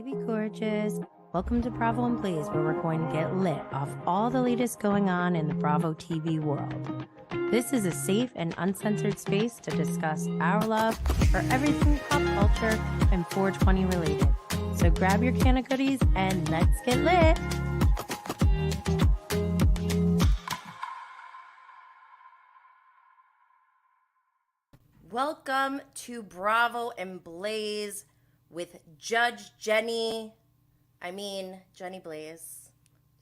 baby gorgeous. Welcome to Bravo and Blaze, where we're going to get lit off all the latest going on in the Bravo TV world. This is a safe and uncensored space to discuss our love for everything pop culture and 420 related. So grab your can of goodies and let's get lit. Welcome to Bravo and Blaze with Judge Jenny Blaze.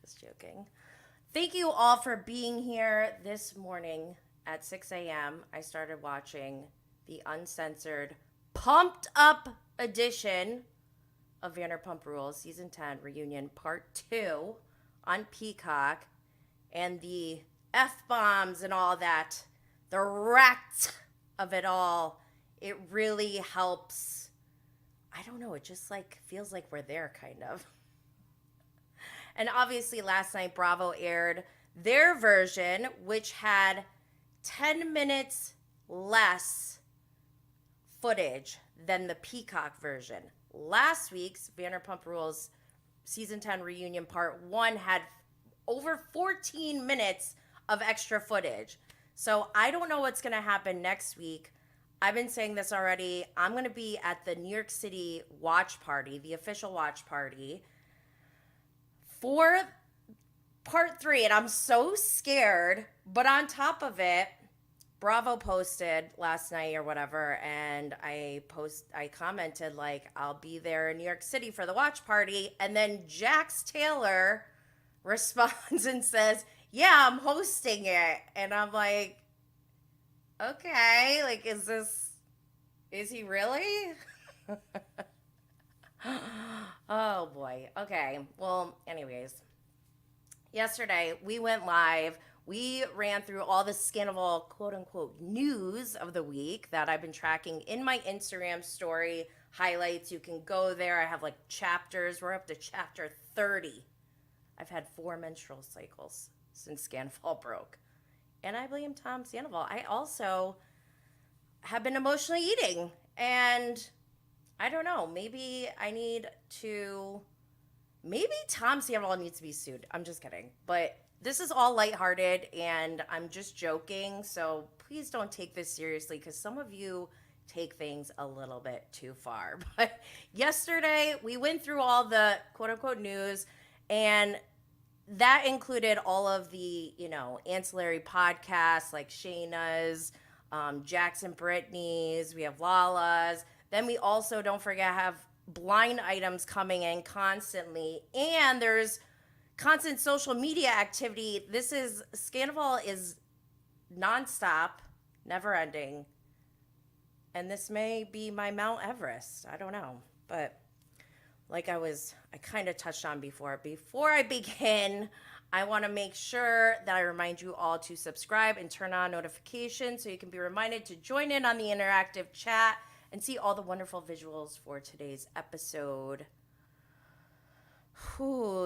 Just joking. Thank you all for being here this morning at 6 a.m. I started watching the Uncensored Pumped Up edition of Vanderpump Rules Season 10 Reunion Part 2 on Peacock. And the F-bombs and all that, the rats of it all, it really helps. I don't know, it just feels like we're there, kind of. And obviously last night Bravo aired their version, which had 10 minutes less footage than the Peacock version. Last week's Vanderpump Rules Season 10 Reunion Part 1 had over 14 minutes of extra footage. So I don't know what's going to happen next week. I've been saying this already. I'm going to be at the New York City watch party, the official watch party, for Part 3. And I'm so scared. But on top of it, Bravo posted last night or whatever, and I commented, I'll be there in New York City for the watch party. And then Jax Taylor responds and says, yeah, I'm hosting it. And I'm like, okay, is he really? Oh boy. Okay. Well, anyways, yesterday we went live. We ran through all the Scandoval quote unquote news of the week that I've been tracking in my Instagram story highlights. You can go there. I have chapters. We're up to chapter 30. I've had 4 menstrual cycles since Scandoval broke. And I blame Tom Sandoval. I also have been emotionally eating. And I don't know, maybe Tom Sandoval needs to be sued. I'm just kidding. But this is all lighthearted and I'm just joking. So please don't take this seriously because some of you take things a little bit too far. But yesterday we went through all the quote unquote news, and that included all of the, ancillary podcasts like Shayna's, Jackson Brittany's, we have Lala's. Then we also, don't forget, have blind items coming in constantly. And there's constant social media activity. Scandoval is nonstop, never ending. And this may be my Mount Everest. I don't know. But I kind of touched on before I begin, I want to make sure that I remind you all to subscribe and turn on notifications so you can be reminded to join in on the interactive chat and see all the wonderful visuals for today's episode.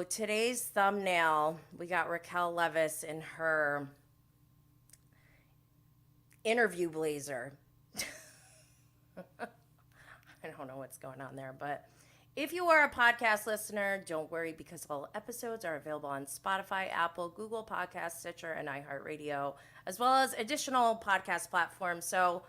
Today's thumbnail, we got Raquel Leviss in her interview blazer. I don't know what's going on there, but if you are a podcast listener, don't worry because all episodes are available on Spotify, Apple, Google Podcasts, Stitcher, and iHeartRadio, as well as additional podcast platforms. So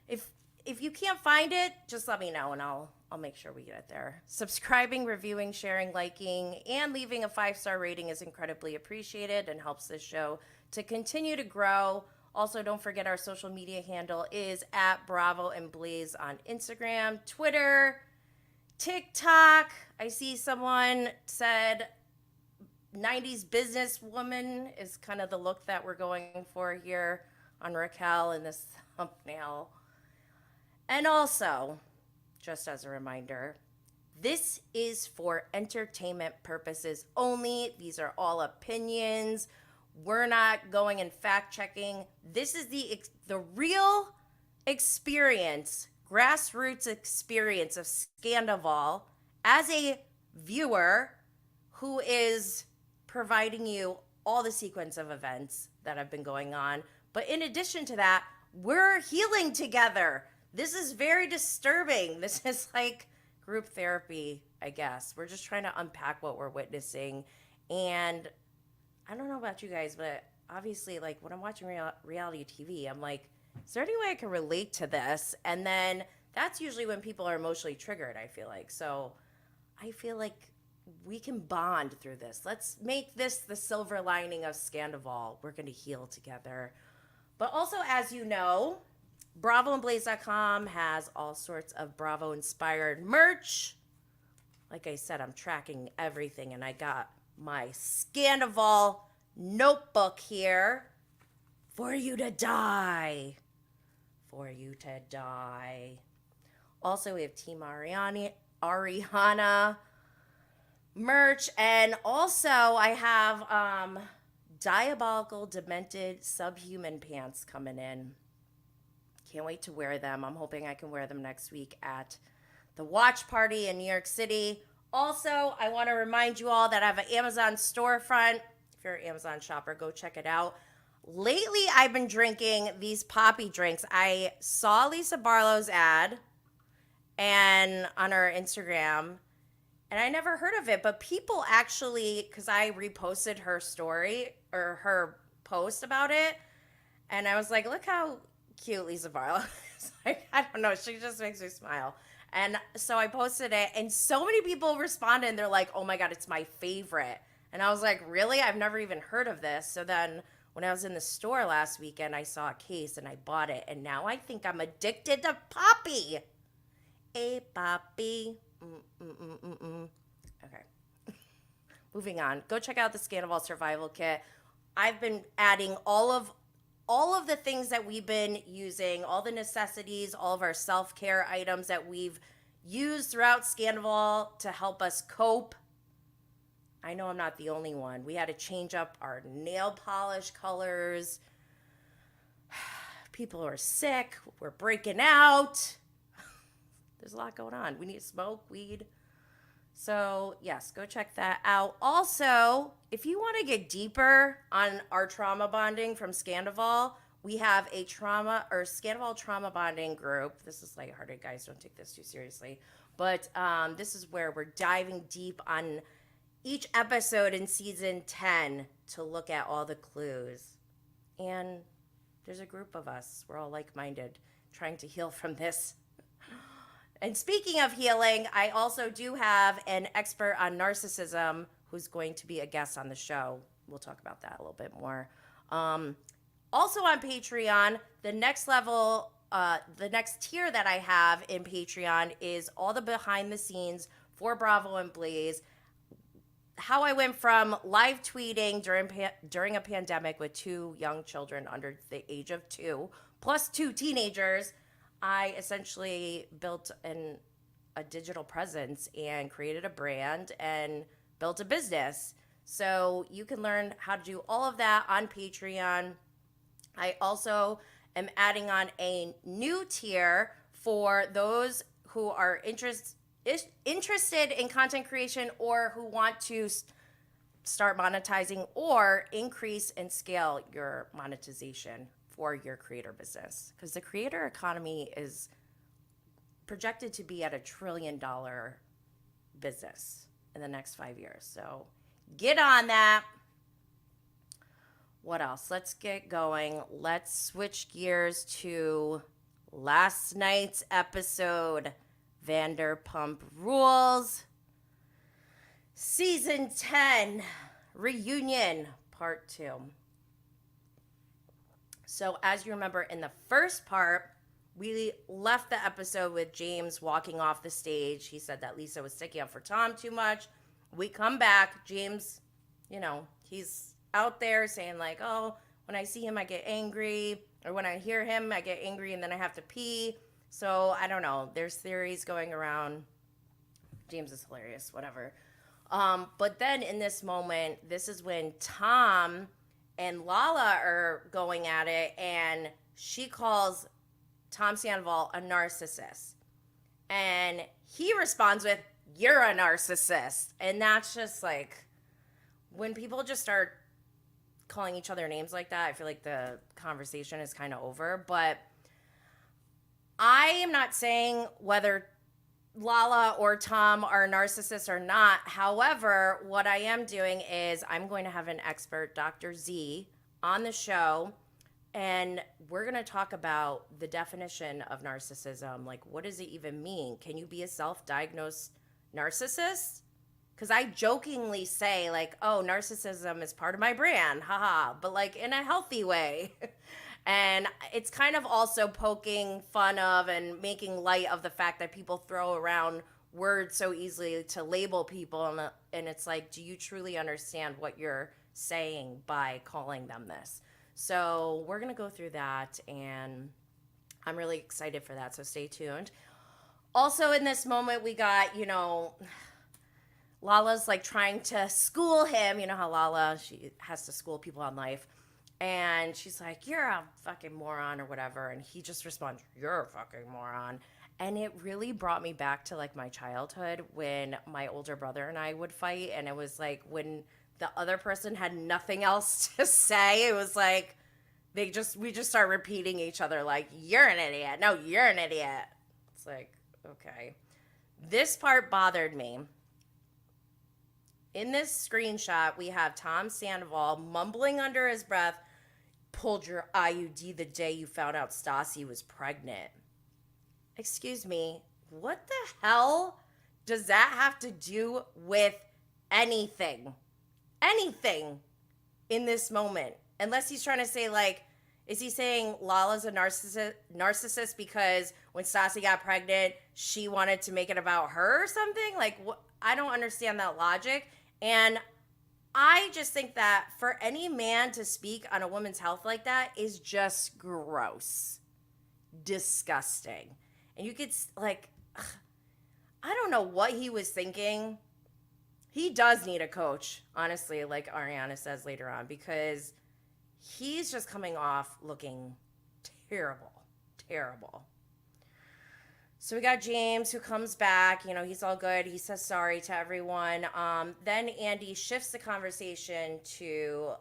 if you can't find it, just let me know and I'll make sure we get it there. Subscribing, reviewing, sharing, liking, and leaving a 5-star rating is incredibly appreciated and helps this show to continue to grow. Also, don't forget our social media handle is at Bravo and Blaze on Instagram, Twitter, TikTok. I see someone said 90s businesswoman is kind of the look that we're going for here on Raquel in this thumbnail. And also, just as a reminder, this is for entertainment purposes only. These are all opinions. We're not going and fact checking. This is the real experience, grassroots experience of Scandoval as a viewer who is providing you all the sequence of events that have been going on. But in addition to that, we're healing together. This is very disturbing. This is like group therapy I guess. We're just trying to unpack what we're witnessing. And I don't know about you guys, but obviously, like, when I'm watching reality TV, I'm like, is there any way I can relate to this? And then that's usually when people are emotionally triggered, I feel like. So I feel like we can bond through this. Let's make this the silver lining of Scandoval. We're going to heal together. But also, as you know, BravoandBlaze.com has all sorts of Bravo-inspired merch. Like I said, I'm tracking everything, and I got my Scandoval notebook here. For you to die. For you to die. Also, we have Team Ariana merch. And also, I have Diabolical Demented Subhuman pants coming in. Can't wait to wear them. I'm hoping I can wear them next week at the watch party in New York City. Also, I want to remind you all that I have an Amazon storefront. If you're an Amazon shopper, go check it out. Lately, I've been drinking these poppy drinks. I saw Lisa Barlow's ad and on her Instagram, and I never heard of it, but people actually, because I reposted her story or her post about it, and I was like, look how cute Lisa Barlow is. Like, I don't know, she just makes me smile. And so I posted it, and so many people responded, and they're like, oh my God, it's my favorite. And I was like, really? I've never even heard of this. So then when I was in the store last weekend, I saw a case, and I bought it, and now I think I'm addicted to Poppy. A Poppy. Okay. Moving on. Go check out the Scandoval Survival Kit. I've been adding all of the things that we've been using, all the necessities, all of our self-care items that we've used throughout Scandoval to help us cope. I know I'm not the only one. We had to change up our nail polish colors. People are sick. We're breaking out. There's a lot going on. We need to smoke weed. So, yes, go check that out. Also, if you want to get deeper on our trauma bonding from Scandoval, we have a Scandoval trauma bonding group. This is lighthearted, guys. Don't take this too seriously. But this is where we're diving deep on each episode in season 10 to look at all the clues. And there's a group of us. We're all like-minded, trying to heal from this. And speaking of healing, I also do have an expert on narcissism who's going to be a guest on the show. We'll talk about that a little bit more. Also on Patreon, the next level, the next tier that I have in Patreon is all the behind the scenes for Bravo and Blaze. How I went from live tweeting during a pandemic with 2 young children under the age of 2, plus 2 teenagers. I essentially built a digital presence and created a brand and built a business. So you can learn how to do all of that on Patreon. I also am adding on a new tier for those who are interested in content creation or who want to start monetizing or increase and scale your monetization for your creator business, because the creator economy is projected to be at $1 trillion business in the next 5 years. So get on that. What else? Let's get going. Let's switch gears to last night's episode, Vanderpump Rules, Season 10, Reunion, Part 2. So as you remember, in the first part, we left the episode with James walking off the stage. He said that Lisa was sticking up for Tom too much. We come back. James, he's out there saying like, oh, when I see him, I get angry. Or when I hear him, I get angry and then I have to pee. So I don't know. There's theories going around. James is hilarious, whatever. But then in this moment, this is when Tom and Lala are going at it, and she calls Tom Sandoval a narcissist. And he responds with, you're a narcissist. And that's just like, when people just start calling each other names like that, I feel like the conversation is kind of over. But I am not saying whether Lala or Tom are narcissists or not. However, what I am doing is I'm going to have an expert, Dr. Z, on the show, and we're going to talk about the definition of narcissism. Like, what does it even mean? Can you be a self-diagnosed narcissist? Because I jokingly say, like, oh, narcissism is part of my brand, haha, but like in a healthy way. And it's kind of also poking fun of and making light of the fact that people throw around words so easily to label people. And it's like, do you truly understand what you're saying by calling them this? So we're going to go through that, and I'm really excited for that. So stay tuned. Also, in this moment, we got, Lala's like trying to school him. You know how Lala, she has to school people on life. And she's like, you're a fucking moron or whatever. And he just responds, you're a fucking moron. And it really brought me back to like my childhood when my older brother and I would fight. And it was like when the other person had nothing else to say, it was like we just start repeating each other like, you're an idiot. No, you're an idiot. It's like, okay. This part bothered me. In this screenshot, we have Tom Sandoval mumbling under his breath, pulled your IUD the day you found out Stassi was pregnant. Excuse me, what the hell does that have to do with anything? Anything in this moment? Unless he's trying to say, like, is he saying Lala's a narcissist because when Stassi got pregnant, she wanted to make it about her or something? Like, I don't understand that logic. And I just think that for any man to speak on a woman's health like that is just gross. Disgusting. And you could, like, I don't know what he was thinking. He does need a coach, honestly, like Ariana says later on, because he's just coming off looking terrible, terrible. So we got James who comes back. He's all good. He says sorry to everyone. Then Andy shifts the conversation to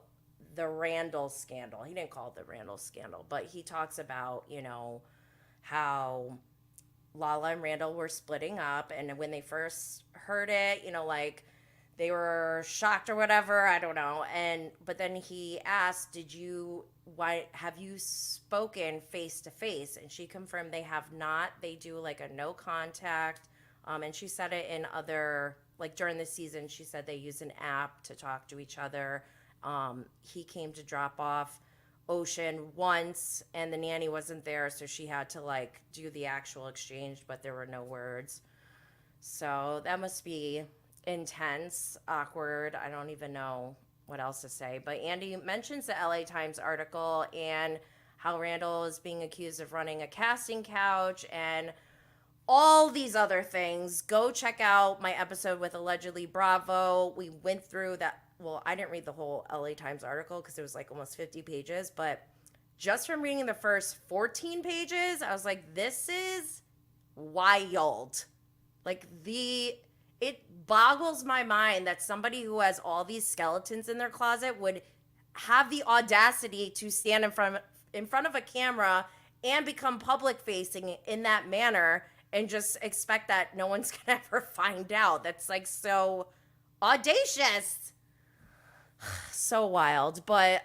the Randall scandal. He didn't call it the Randall scandal, but he talks about, how Lala and Randall were splitting up. And when they first heard it, like they were shocked or whatever. I don't know. But then he asked, why have you spoken face to face? And she confirmed they have not. They do like a no contact. And she said it in other, like during the season, she said they use an app to talk to each other. He came to drop off Ocean once and the nanny wasn't there. So she had to like do the actual exchange, but there were no words. So that must be intense, awkward. I don't even know what else to say. But Andy mentions the LA Times article and how Randall is being accused of running a casting couch and all these other things. Go check out my episode with Allegedly Bravo. We went through that. Well, I didn't read the whole LA Times article because it was like almost 50 pages. But just from reading the first 14 pages, I was like, this is wild. Like it boggles my mind that somebody who has all these skeletons in their closet would have the audacity to stand in front of a camera and become public facing in that manner and just expect that no one's gonna ever find out. That's like so audacious. So wild. But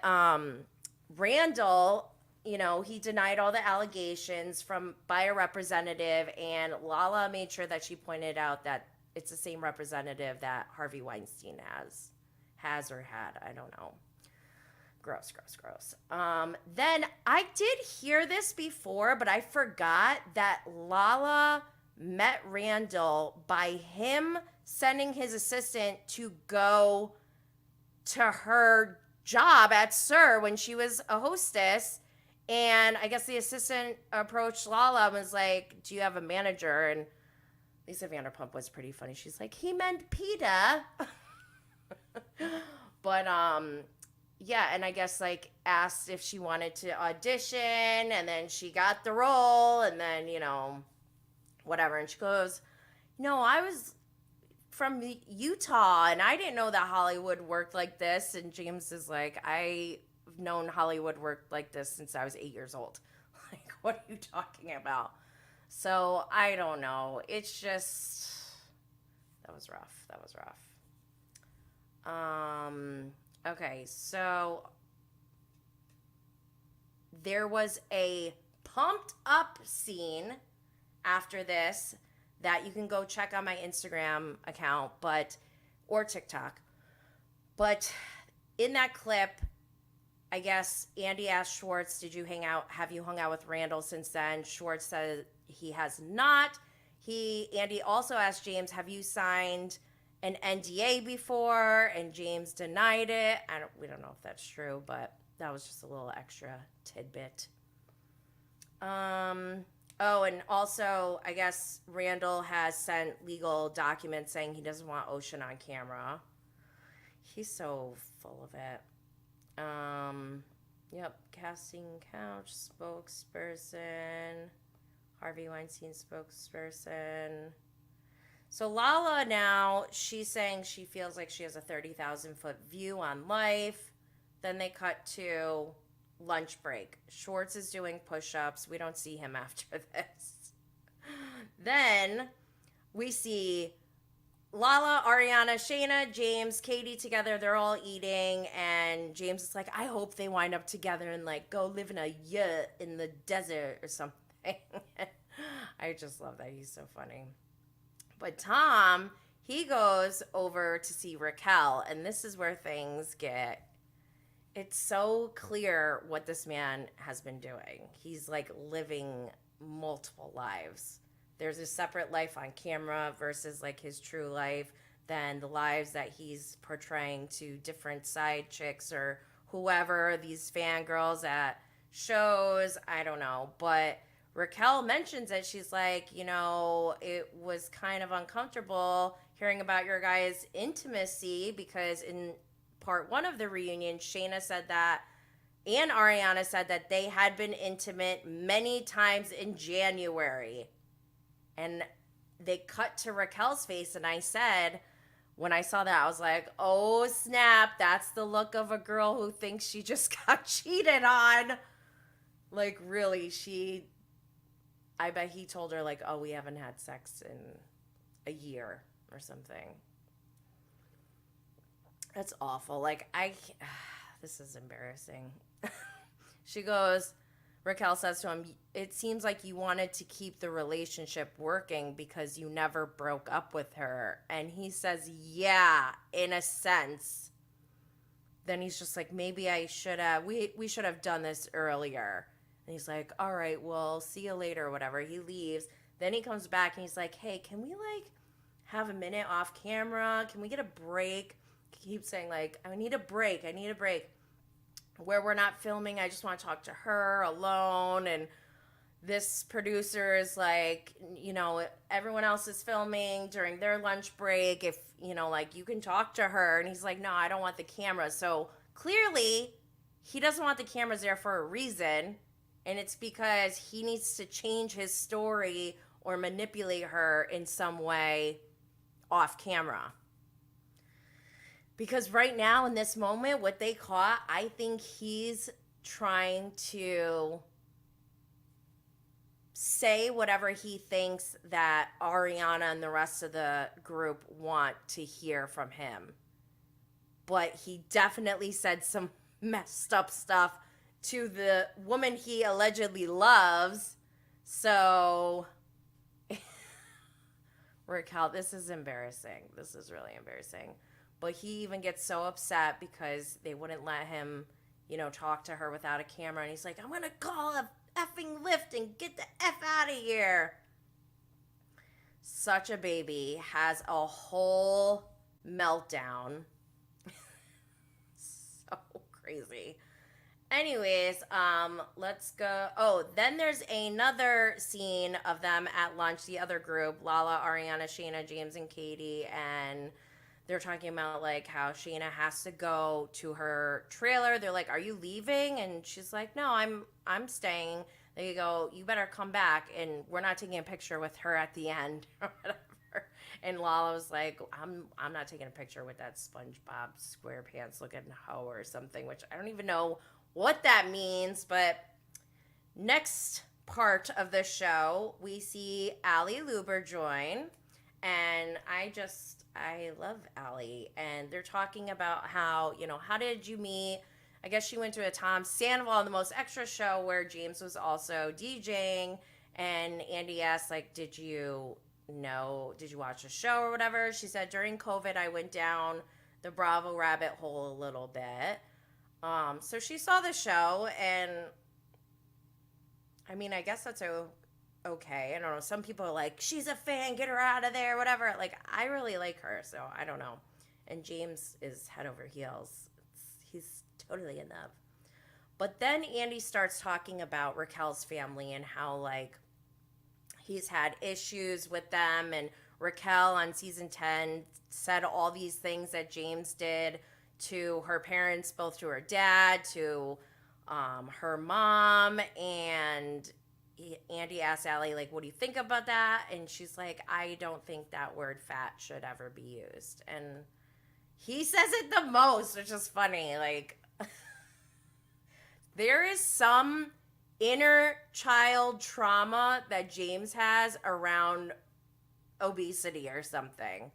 Randall, he denied all the allegations by a representative, and Lala made sure that she pointed out that it's the same representative that Harvey Weinstein has or had. I don't know. Gross. Then I did hear this before, but I forgot that Lala met Randall by him sending his assistant to go to her job at SUR when she was a hostess. And I guess the assistant approached Lala and was like, do you have a manager? And Lisa Vanderpump was pretty funny. She's like, he meant PETA. But, yeah, and I guess, like, asked if she wanted to audition, and then she got the role, and then, whatever. And she goes, I was from Utah, and I didn't know that Hollywood worked like this. And James is like, I've known Hollywood worked like this since I was 8 years old. Like, what are you talking about? So I don't know. It's just, that was rough. That was rough. Okay, so there was a pumped up scene after this that you can go check on my Instagram account, or TikTok. But in that clip, I guess Andy asked Schwartz, have you hung out with Randall since then? Schwartz said he has not. Andy also asked James, have you signed an NDA before? And James denied it. We don't know if that's true, but that was just a little extra tidbit. Oh, and also, I guess Randall has sent legal documents saying he doesn't want Ocean on camera. He's so full of it. Yep, casting couch spokesperson, Harvey Weinstein spokesperson. So Lala now, she's saying she feels like she has a 30,000 foot view on life. Then they cut to lunch break. Schwartz is doing push-ups. We don't see him after this. Then we see Lala, Ariana, Shayna, James, Katie together. They're all eating, and James is like, I hope they wind up together and like go live in a yurt in the desert or something. I just love that. He's so funny. But Tom, he goes over to see Raquel, and this is where things get, it's so clear what this man has been doing. He's like living multiple lives. There's a separate life on camera versus like his true life, then the lives that he's portraying to different side chicks or whoever, these fangirls at shows, I don't know. But Raquel mentions it. She's like, it was kind of uncomfortable hearing about your guys' intimacy because in part one of the reunion, Shayna said that, and Ariana said that they had been intimate many times in January. And they cut to Raquel's face, and I said, when I saw that, I was like, oh, snap, that's the look of a girl who thinks she just got cheated on. Like, really, I bet he told her, like, oh, we haven't had sex in a year or something. That's awful. Like, this is embarrassing. She goes, Raquel says to him, it seems like you wanted to keep the relationship working because you never broke up with her. And he says, yeah, in a sense. Then he's just like, maybe I should have, we should have done this earlier. And he's like, all right, well, see you later or whatever. He leaves. Then he comes back and he's like, hey, can we like have a minute off camera? Can we get a break? He keeps saying like, I need a break. Where we're not filming, I just want to talk to her alone. And this producer is like, everyone else is filming during their lunch break. If, like you can talk to her. And he's like, no, I don't want the camera. So clearly he doesn't want the cameras there for a reason. And it's because he needs to change his story or manipulate her in some way off camera. Because right now, in this moment, what they caught, I think he's trying to say whatever he thinks that Ariana and the rest of the group want to hear from him. But he definitely said some messed up stuff to the woman he allegedly loves. So, Raquel, this is embarrassing. This is really embarrassing. But he even gets so upset because they wouldn't let him, talk to her without a camera. And he's like, I'm going to call a effing Lyft and get the F out of here. Such a baby. Has a whole meltdown. So crazy. Anyways, let's go. Oh, then there's another scene of them at lunch, the other group, Lala, Ariana, Shayna, James, and Katie, and they're talking about like how Shayna has to go to her trailer. They're like, are you leaving? And she's like, no, I'm staying. They go, you better come back, and we're not taking a picture with her at the end or whatever. And Lala was like, I'm not taking a picture with that SpongeBob SquarePants looking hoe or something, which I don't even know what that means. But next part of the show, we see Allie Luber join. And I love Allie. And they're talking about how, how did you meet? I guess she went to a Tom Sandoval, the Most Extra show, where James was also DJing. And Andy asked, like, did you watch the show or whatever? She said, during COVID, I went down the Bravo rabbit hole a little bit. So she saw the show, and I mean, I guess that's okay. I don't know. Some people are like, she's a fan, get her out of there, whatever. Like, I really like her, so I don't know. And James is head over heels. He's totally in love. But then Andy starts talking about Raquel's family and how, like, he's had issues with them. And Raquel on season 10 said all these things that James did to her parents, both to her dad, to her mom. And Andy asked Allie, like, what do you think about that? And she's like, I don't think that word fat should ever be used. And he says it the most, which is funny. Like, there is some inner child trauma that James has around obesity or something.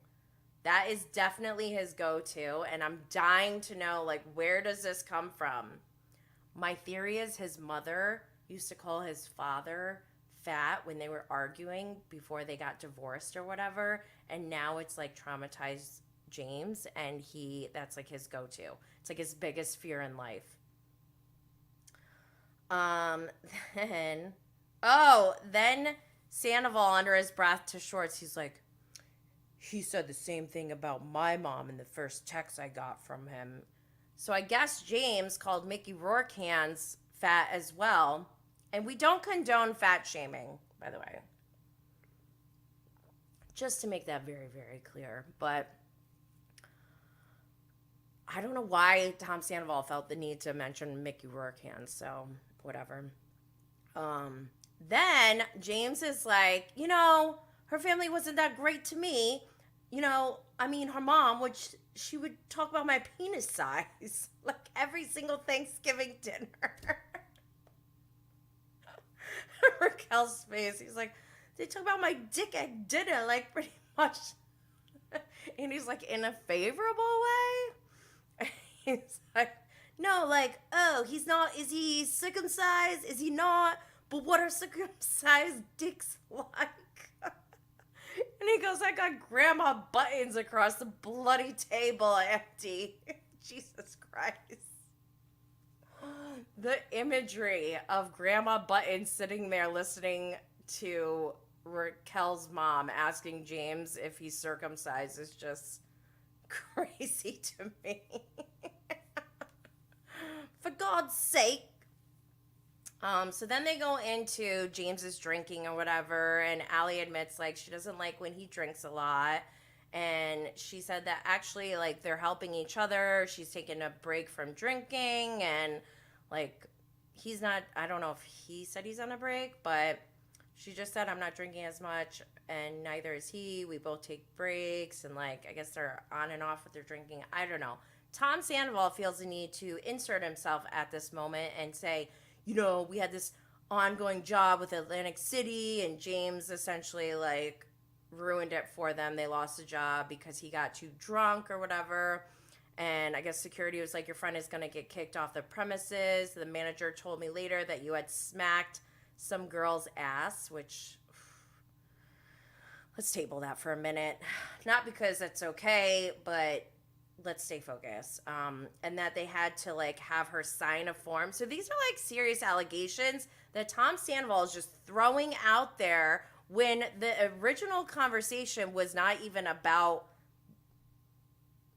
That is definitely his go-to, and I'm dying to know, like, where does this come from? My theory is his mother used to call his father fat when they were arguing before they got divorced or whatever, and now it's, like, traumatized James, and that's, like, his go-to. It's, like, his biggest fear in life. Then Sandoval, under his breath to Shorts, he's like, he said the same thing about my mom in the first text I got from him. So I guess James called Mickey Rourke hands fat as well. And we don't condone fat shaming, by the way. Just to make that very, very clear. But I don't know why Tom Sandoval felt the need to mention Mickey Rourke hands, so whatever. Then James is like, her family wasn't that great to me. Her mom, which she would talk about my penis size, like every single Thanksgiving dinner. Raquel's face, he's like, they talk about my dick at dinner, like pretty much. And he's like, in a favorable way? He's like, no, like, oh, he's not, is he circumcised? Is he not? But what are circumcised dicks like? And he goes, I got grandma buttons across the bloody table empty. Jesus Christ. The imagery of grandma buttons sitting there listening to Raquel's mom asking James if he's circumcised is just crazy to me. For God's sake. So then they go into James's drinking or whatever, and Allie admits, like, she doesn't like when he drinks a lot, and she said that actually, like, they're helping each other. She's taking a break from drinking, and, like, he's not, I don't know if he said he's on a break, but she just said, I'm not drinking as much, and neither is he. We both take breaks, and, like, I guess they're on and off with their drinking. I don't know. Tom Sandoval feels the need to insert himself at this moment and say, we had this ongoing job with Atlantic City, and James essentially, like, ruined it for them. They lost a job because he got too drunk or whatever. And I guess security was like, your friend is going to get kicked off the premises. The manager told me later that you had smacked some girl's ass, which, let's table that for a minute. Not because it's okay, but let's stay focused. And that they had to, like, have her sign a form. So these are, like, serious allegations that Tom Sandoval is just throwing out there when the original conversation was not even about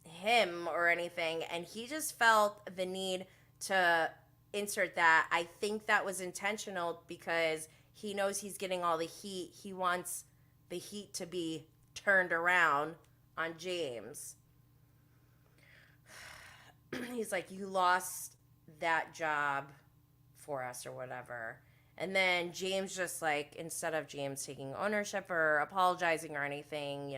him or anything. And he just felt the need to insert that. I think that was intentional because he knows he's getting all the heat. He wants the heat to be turned around on James. He's like, you lost that job for us or whatever. And then James just, like, instead of James taking ownership or apologizing or anything,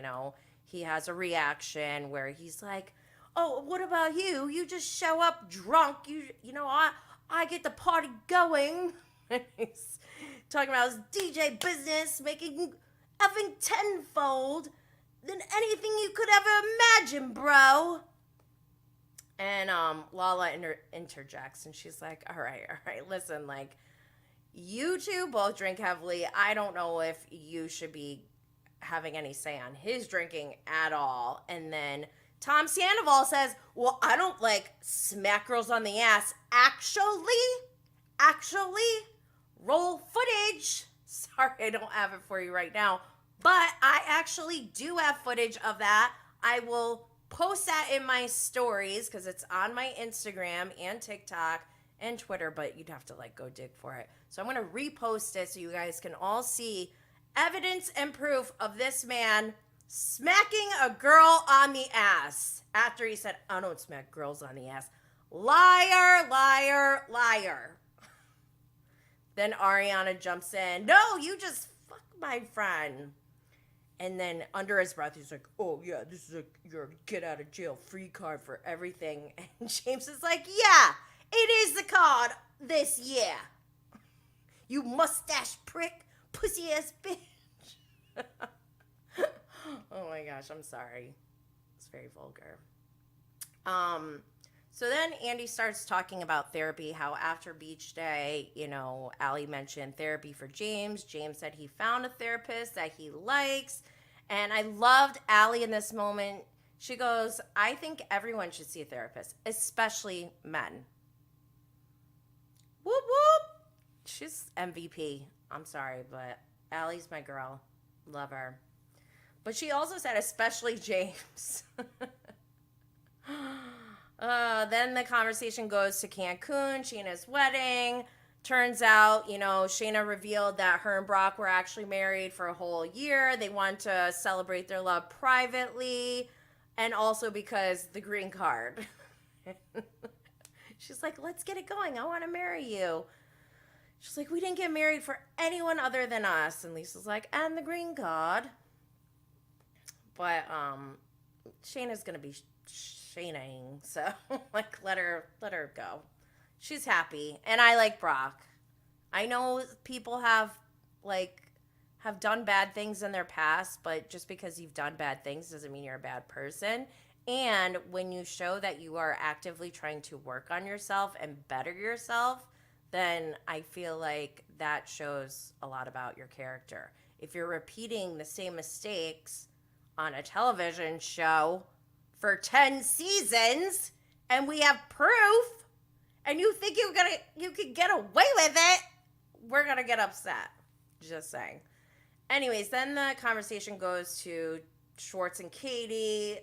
he has a reaction where he's like, oh, what about you? You just show up drunk. I get the party going. And he's talking about his DJ business, making effing tenfold than anything you could ever imagine, bro. And Lala interjects, and she's like, all right, listen, like, you two both drink heavily. I don't know if you should be having any say on his drinking at all. And then Tom Sandoval says, well, I don't, like, smack girls on the ass. Actually, roll footage. Sorry, I don't have it for you right now. But I actually do have footage of that. I will post that in my stories because it's on my Instagram and TikTok and Twitter, but you'd have to, like, go dig for it. So I'm going to repost it so you guys can all see evidence and proof of this man smacking a girl on the ass after he said, I don't smack girls on the ass. Liar, liar, liar. Then Ariana jumps in. No, you just fuck my friend. And then under his breath, he's like, oh, yeah, this is your get out of jail free card for everything. And James is like, yeah, it is the card this year. You mustache prick, pussy ass bitch. Oh my gosh, I'm sorry. It's very vulgar. So then Andy starts talking about therapy, how after beach day, you know, Allie mentioned therapy for James. James said he found a therapist that he likes. And I loved Allie in this moment. She goes, I think everyone should see a therapist, especially men. Whoop, whoop. She's MVP. I'm sorry, but Allie's my girl. Love her. But she also said, especially James. Then the conversation goes to Cancun, Shayna's wedding. Turns out, you know, Shayna revealed that her and Brock were actually married for a whole year. They wanted to celebrate their love privately, and also because the green card. She's like, let's get it going. I want to marry you. She's like, we didn't get married for anyone other than us. And Lisa's like, and the green card. But Shayna's going to be Shaynaing, so like let her go. She's happy, and I like Brock. I know people have done bad things in their past, but just because you've done bad things doesn't mean you're a bad person. And when you show that you are actively trying to work on yourself and better yourself, then I feel like that shows a lot about your character. If you're repeating the same mistakes on a television show for 10 seasons and we have proof, and you think you could get away with it, we're going to get upset. Just saying. Anyways, then the conversation goes to Schwartz and Katie,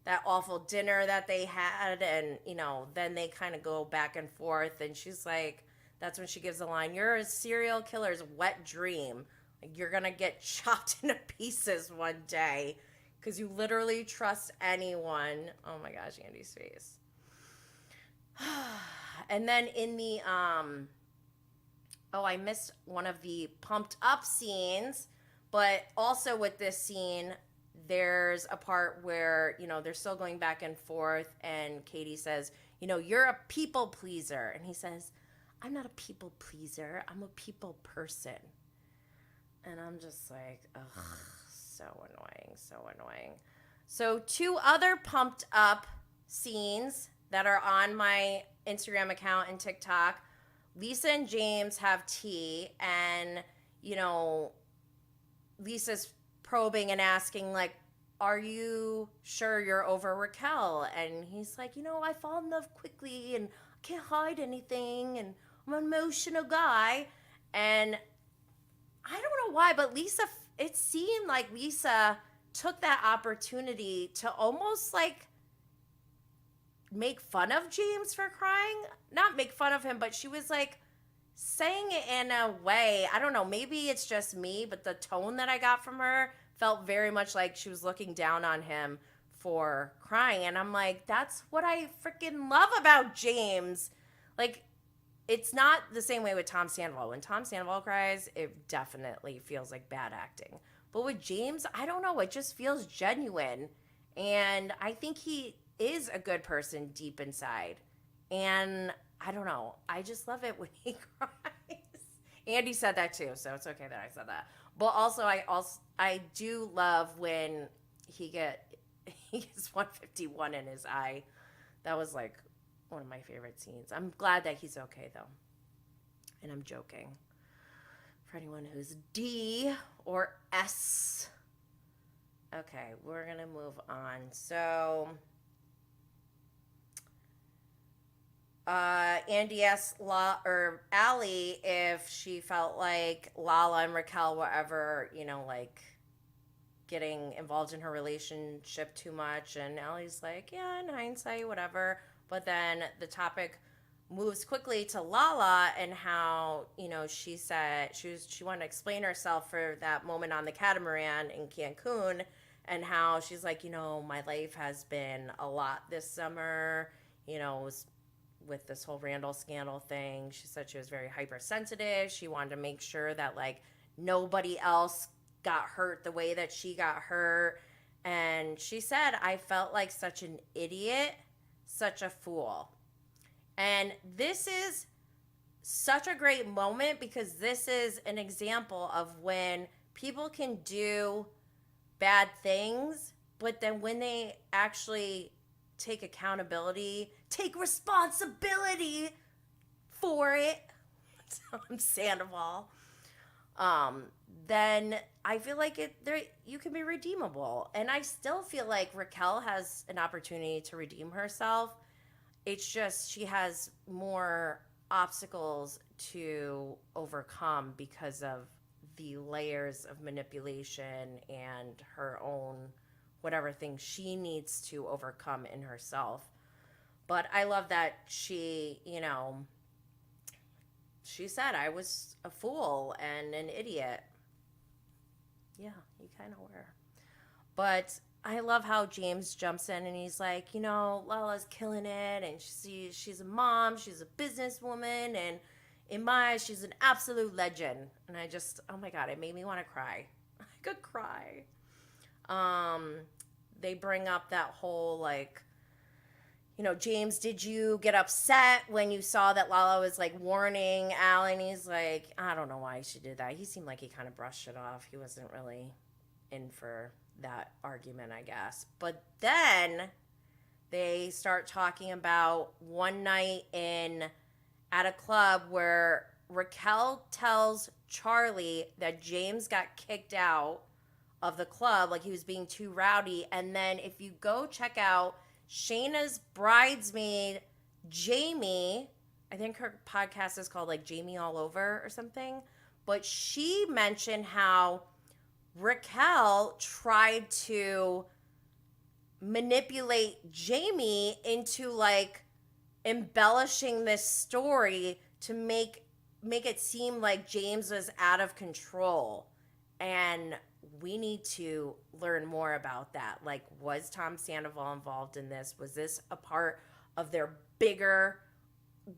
that awful dinner that they had, and, you know, then they kind of go back and forth, and she's like, that's when she gives the line, you're a serial killer's wet dream. Like, you're going to get chopped into pieces one day because you literally trust anyone. Oh my gosh, Andy's face. And then in the, I missed one of the pumped up scenes, but also with this scene, there's a part where, you know, they're still going back and forth, and Katie says, you know, you're a people pleaser. And he says, I'm not a people pleaser. I'm a people person. And I'm just like, ugh, so annoying. So 2 other pumped up scenes that are on my Instagram account and TikTok. Lisa and James have tea, and, you know, Lisa's probing and asking, like, are you sure you're over Raquel? And he's like, you know, I fall in love quickly, and I can't hide anything, and I'm an emotional guy. And I don't know why, but it seemed like Lisa took that opportunity to almost, like, make fun of James for crying. Not make fun of him, but she was like saying it in a way, I don't know, maybe it's just me, but the tone that I got from her felt very much like she was looking down on him for crying. And I'm like, that's what I freaking love about James. Like, it's not the same way with Tom Sandoval. When Tom Sandoval cries, it definitely feels like bad acting. But with James, I don't know, it just feels genuine. And I think he is a good person deep inside. And I don't know, I just love it when he cries. Andy said that too, so it's okay that I said that. But also, I do love when he gets 151 in his eye. That was like one of my favorite scenes. I'm glad that he's okay though, and I'm joking. For anyone who's D or S. Okay, we're gonna move on. So, Andy asked Allie if she felt like Lala and Raquel were ever, like getting involved in her relationship too much. And Allie's like, yeah, in hindsight, whatever. But then the topic moves quickly to Lala and how, she said she wanted to explain herself for that moment on the catamaran in Cancun, and how she's like, my life has been a lot this summer, with this whole Randall scandal thing. She said she was very hypersensitive. She wanted to make sure that like nobody else got hurt the way that she got hurt. And she said, I felt like such an idiot, such a fool. And this is such a great moment, because this is an example of when people can do bad things, but then when they actually take accountability, take responsibility for it, Sandoval, then I feel like you can be redeemable. And I still feel like Raquel has an opportunity to redeem herself. It's just she has more obstacles to overcome because of the layers of manipulation and her own whatever things she needs to overcome in herself. But I love that she said, I was a fool and an idiot. Yeah, you kind of were. But I love how James jumps in and he's like, Lala's killing it, and she's a mom, she's a businesswoman, and in my eyes, she's an absolute legend. And I just, oh my God, it made me want to cry. I could cry. They bring up that whole like, James, did you get upset when you saw that Lala was like warning Al? And he's like, I don't know why she did that. He seemed like he kind of brushed it off. He wasn't really in for that argument, I guess. But then they start talking about one night at a club where Raquel tells Charlie that James got kicked out of the club, like he was being too rowdy. And then if you go check out Shayna's bridesmaid, Jamie, I think her podcast is called like Jamie All Over or something, but she mentioned how Raquel tried to manipulate Jamie into like embellishing this story to make it seem like James was out of control. And we need to learn more about that. Like, was Tom Sandoval involved in this? Was this a part of their bigger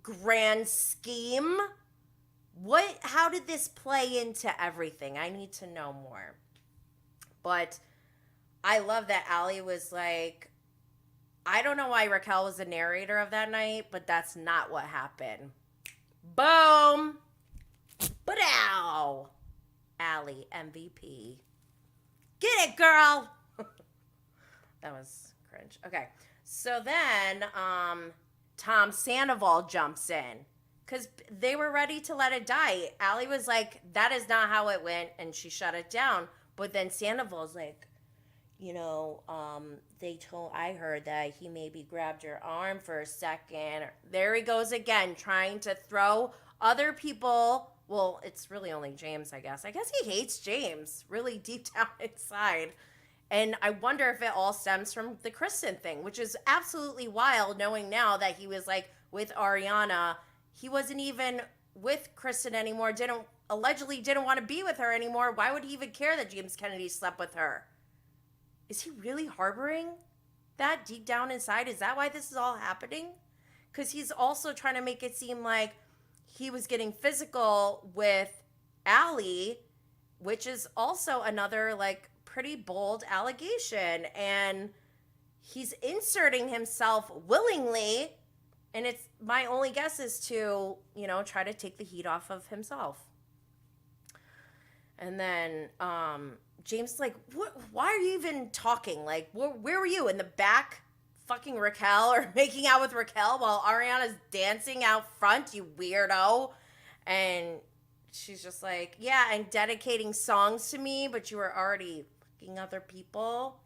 grand scheme? How did this play into everything? I need to know more. But I love that Allie was like, I don't know why Raquel was the narrator of that night, but that's not what happened. Boom. Ba-dow. Allie, MVP. Get it, girl. That was cringe. Okay. So then Tom Sandoval jumps in because they were ready to let it die. Allie was like, that is not how it went, and she shut it down. But then Sandoval's like, I heard that he maybe grabbed your arm for a second. There he goes again, trying to throw other people. Well, it's really only James, I guess. I guess he hates James really deep down inside. And I wonder if it all stems from the Kristen thing, which is absolutely wild, knowing now that he was like with Ariana. He wasn't even with Kristen anymore, allegedly didn't want to be with her anymore. Why would he even care that James Kennedy slept with her? Is he really harboring that deep down inside? Is that why this is all happening? Because he's also trying to make it seem like he was getting physical with Allie, which is also another like pretty bold allegation. And he's inserting himself willingly. And it's my only guess is to, try to take the heat off of himself. And then James is like, what? Why are you even talking? Like, where were you? In the back fucking Raquel or making out with Raquel while Ariana's dancing out front, you weirdo. And she's just like, yeah, and dedicating songs to me, but you were already fucking other people.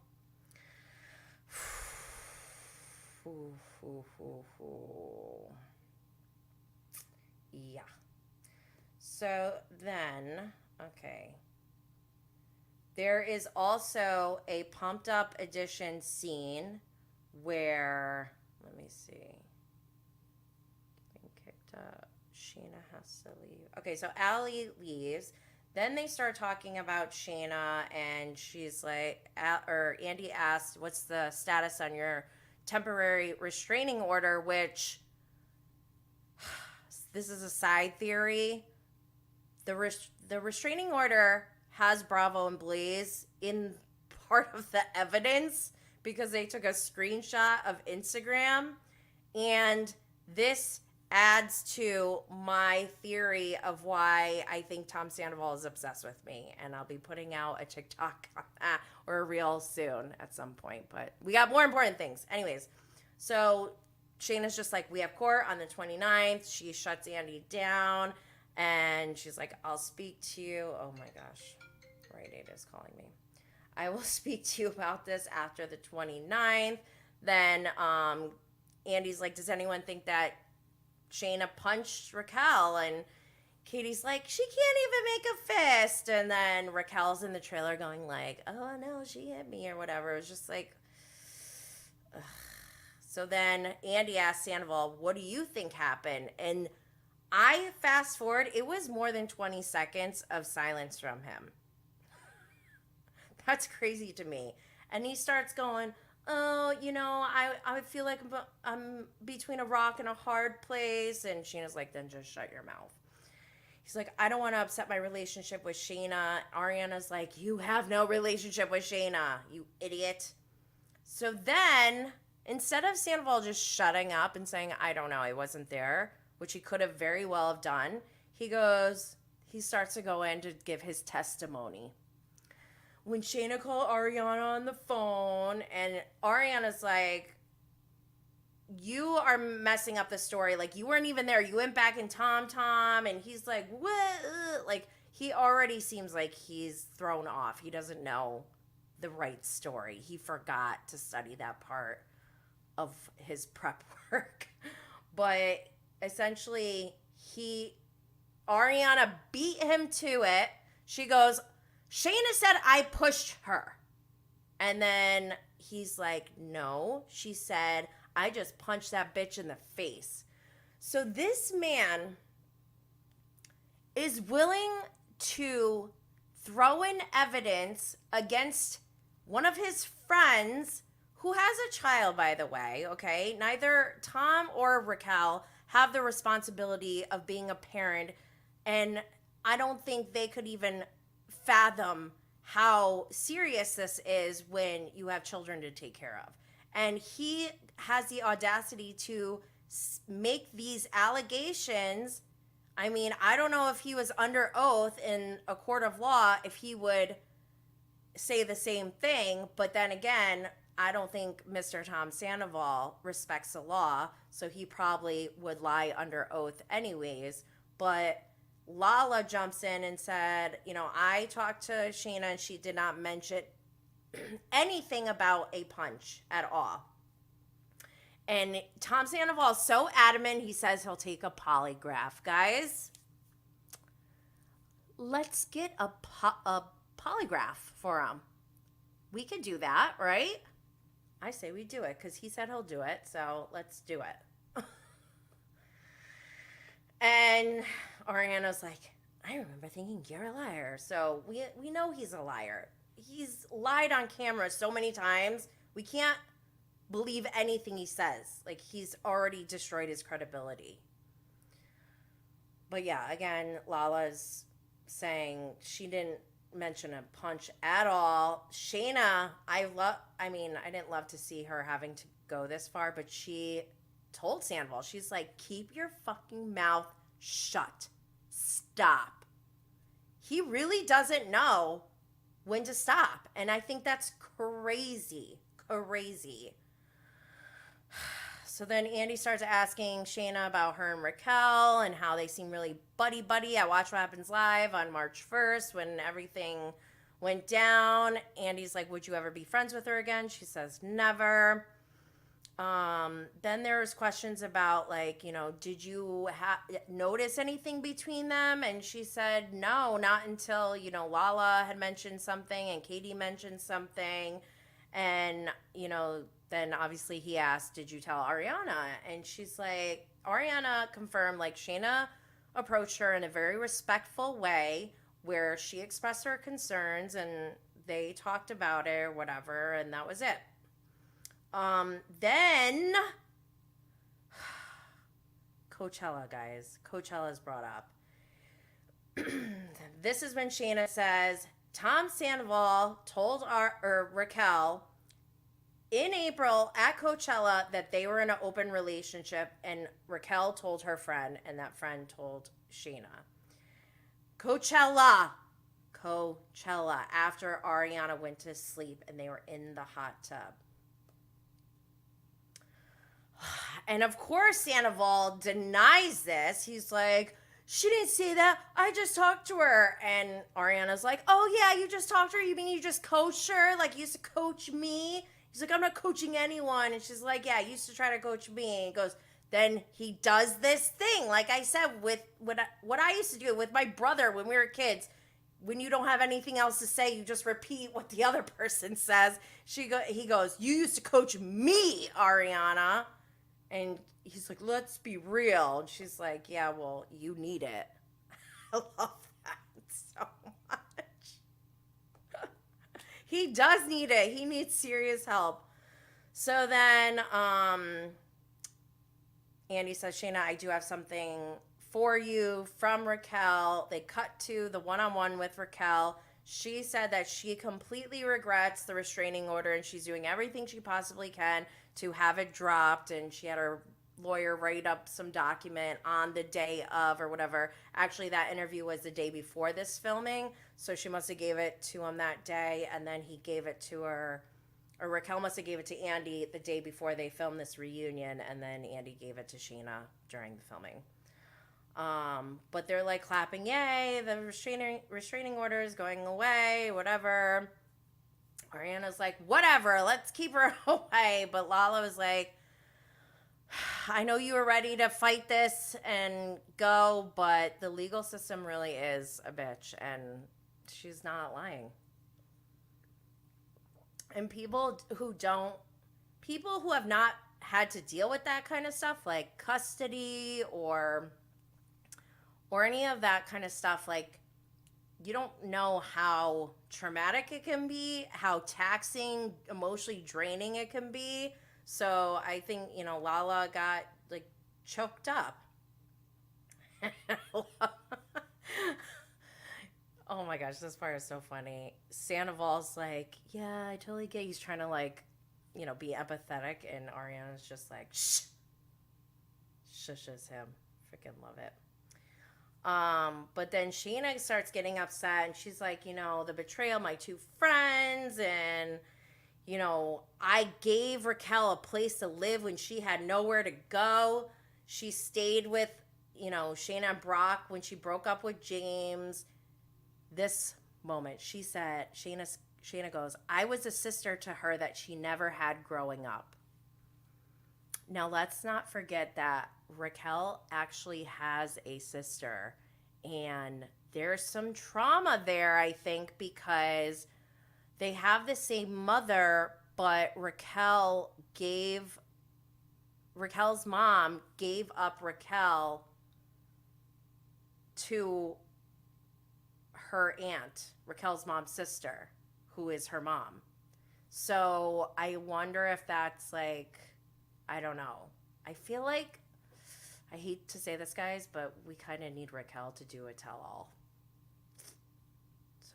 Yeah. So then, okay. There is also a pumped up edition scene where, let me see. Getting kicked up. Shayna has to leave. Okay, so Allie leaves. Then they start talking about Shayna, and she's like, Andy asked, what's the status on your temporary restraining order, which, this is a side theory. The restraining order has Bravo and Blaze in part of the evidence because they took a screenshot of Instagram, and this adds to my theory of why I think Tom Sandoval is obsessed with me, and I'll be putting out a TikTok on that or a reel soon at some point, but we got more important things. Anyways, so Shayna's just like, we have court on the 29th. She shuts Andy down, and she's like, I'll speak to you. Oh my gosh, Rite Aid is calling me. I will speak to you about this after the 29th. Then Andy's like, does anyone think that Shayna punched Raquel? And Katie's like, she can't even make a fist. And then Raquel's in the trailer going like, oh no, she hit me or whatever. It was just like, ugh. So then Andy asked Sandoval, what do you think happened? And I fast forward, it was more than 20 seconds of silence from him. That's crazy to me. And he starts going, oh, I feel like I'm between a rock and a hard place. And Shayna's like, then just shut your mouth. He's like, I don't want to upset my relationship with Shayna. Ariana's like, you have no relationship with Shayna, you idiot. So then, instead of Sandoval just shutting up and saying, I don't know, I wasn't there, which he could have very well have done, he starts to go in to give his testimony. When Shayna called Ariana on the phone, and Ariana's like, you are messing up the story. Like, you weren't even there. You went back in Tom. And he's like, what? Like, he already seems like he's thrown off. He doesn't know the right story. He forgot to study that part of his prep work. But essentially, Ariana beat him to it. She goes, Shayna said I pushed her. And then he's like, no, she said, I just punched that bitch in the face. So this man is willing to throw in evidence against one of his friends who has a child, by the way, okay? Neither Tom or Raquel have the responsibility of being a parent, and I don't think they could even fathom how serious this is when you have children to take care of. And he has the audacity to make these allegations. I mean, I don't know if he was under oath in a court of law, if he would say the same thing. But then again, I don't think Mr. Tom Sandoval respects the law, so he probably would lie under oath anyways. But Lala jumps in and said, I talked to Shayna and she did not mention anything about a punch at all. And Tom Sandoval is so adamant, he says he'll take a polygraph. Guys, let's get a polygraph for him. We could do that, right? I say we do it because he said he'll do it, so let's do it. And Ariana's like, I remember thinking you're a liar. So we know he's a liar. He's lied on camera so many times. We can't believe anything he says. Like, he's already destroyed his credibility. But yeah, again, Lala's saying she didn't mention a punch at all. Shayna, I didn't love to see her having to go this far, but she told Sandoval, she's like, keep your fucking mouth shut. Stop. he really doesn't know when to stop. And I think that's crazy. Crazy. So then Andy starts asking Shayna about her and Raquel and how they seem really buddy-buddy at Watch What Happens Live on March 1st when everything went down. Andy's like, would you ever be friends with her again? She says, never. Then there's questions about, like, you know, did you notice anything between them? And she said, no, not until, you know, Lala had mentioned something and Katie mentioned something. And, you know, then obviously he asked, did you tell Ariana? And she's like, Ariana confirmed, like, Shayna approached her in a very respectful way where she expressed her concerns and they talked about it or whatever, and that was it. Then Coachella, guys. Coachella's brought up. This is when Shayna says, Tom Sandoval told Raquel in April at Coachella that they were in an open relationship, and Raquel told her friend, and that friend told Shayna. Coachella, after Ariana went to sleep and they were in the hot tub. And of course, Sandoval denies this. He's like, she didn't say that. I just talked to her. And Ariana's like, oh, yeah, you just talked to her? You mean you just coached her? Like, you used to coach me? He's like, I'm not coaching anyone. And she's like, yeah, I used to try to coach me. And he goes, then he does this thing. Like I said, with what I used to do with my brother when we were kids. When you don't have anything else to say, you just repeat what the other person says. He goes, you used to coach me, Ariana. And he's like, let's be real. And she's like, yeah, well, you need it. I love that so much. He does need it. He needs serious help. So then Andy says, Shayna, I do have something for you from Raquel. They cut to the one-on-one with Raquel. She said that she completely regrets the restraining order and she's doing everything she possibly can to have it dropped, and she had her lawyer write up some document on the day of or whatever. Actually, that interview was the day before this filming, so she must have gave it to him that day, and then he gave it to her, or Raquel must have gave it to Andy the day before they filmed this reunion, and then Andy gave it to Shayna during the filming. But they're like clapping, yay, the restraining order is going away, whatever. Ariana's like, whatever, let's keep her away. But Lala was like, I know you were ready to fight this and go, but the legal system really is a bitch, and she's not lying. And people who have not had to deal with that kind of stuff, like custody or any of that kind of stuff, like, you don't know how traumatic it can be, how taxing, emotionally draining it can be. So I think, you know, Lala got, like, choked up. Oh my gosh, this part is so funny. Sandoval's like, yeah, I totally get. He's trying to, like, you know, be empathetic, and Ariana's just like, shh. Shushes him. Freaking love it. But then Shayna starts getting upset, and she's like, you know, the betrayal of my two friends, and, you know, I gave Raquel a place to live when she had nowhere to go. She stayed with, you know, Shayna and Brock when she broke up with James. This moment, she said, Shayna goes, I was a sister to her that she never had growing up. Now, let's not forget that Raquel actually has a sister, and there's some trauma there, I think, because they have the same mother, but Raquel's mom gave up Raquel to her aunt, Raquel's mom's sister, who is her mom. So I wonder if that's like, I don't know. I feel like, I hate to say this, guys, but we kind of need Raquel to do a tell-all.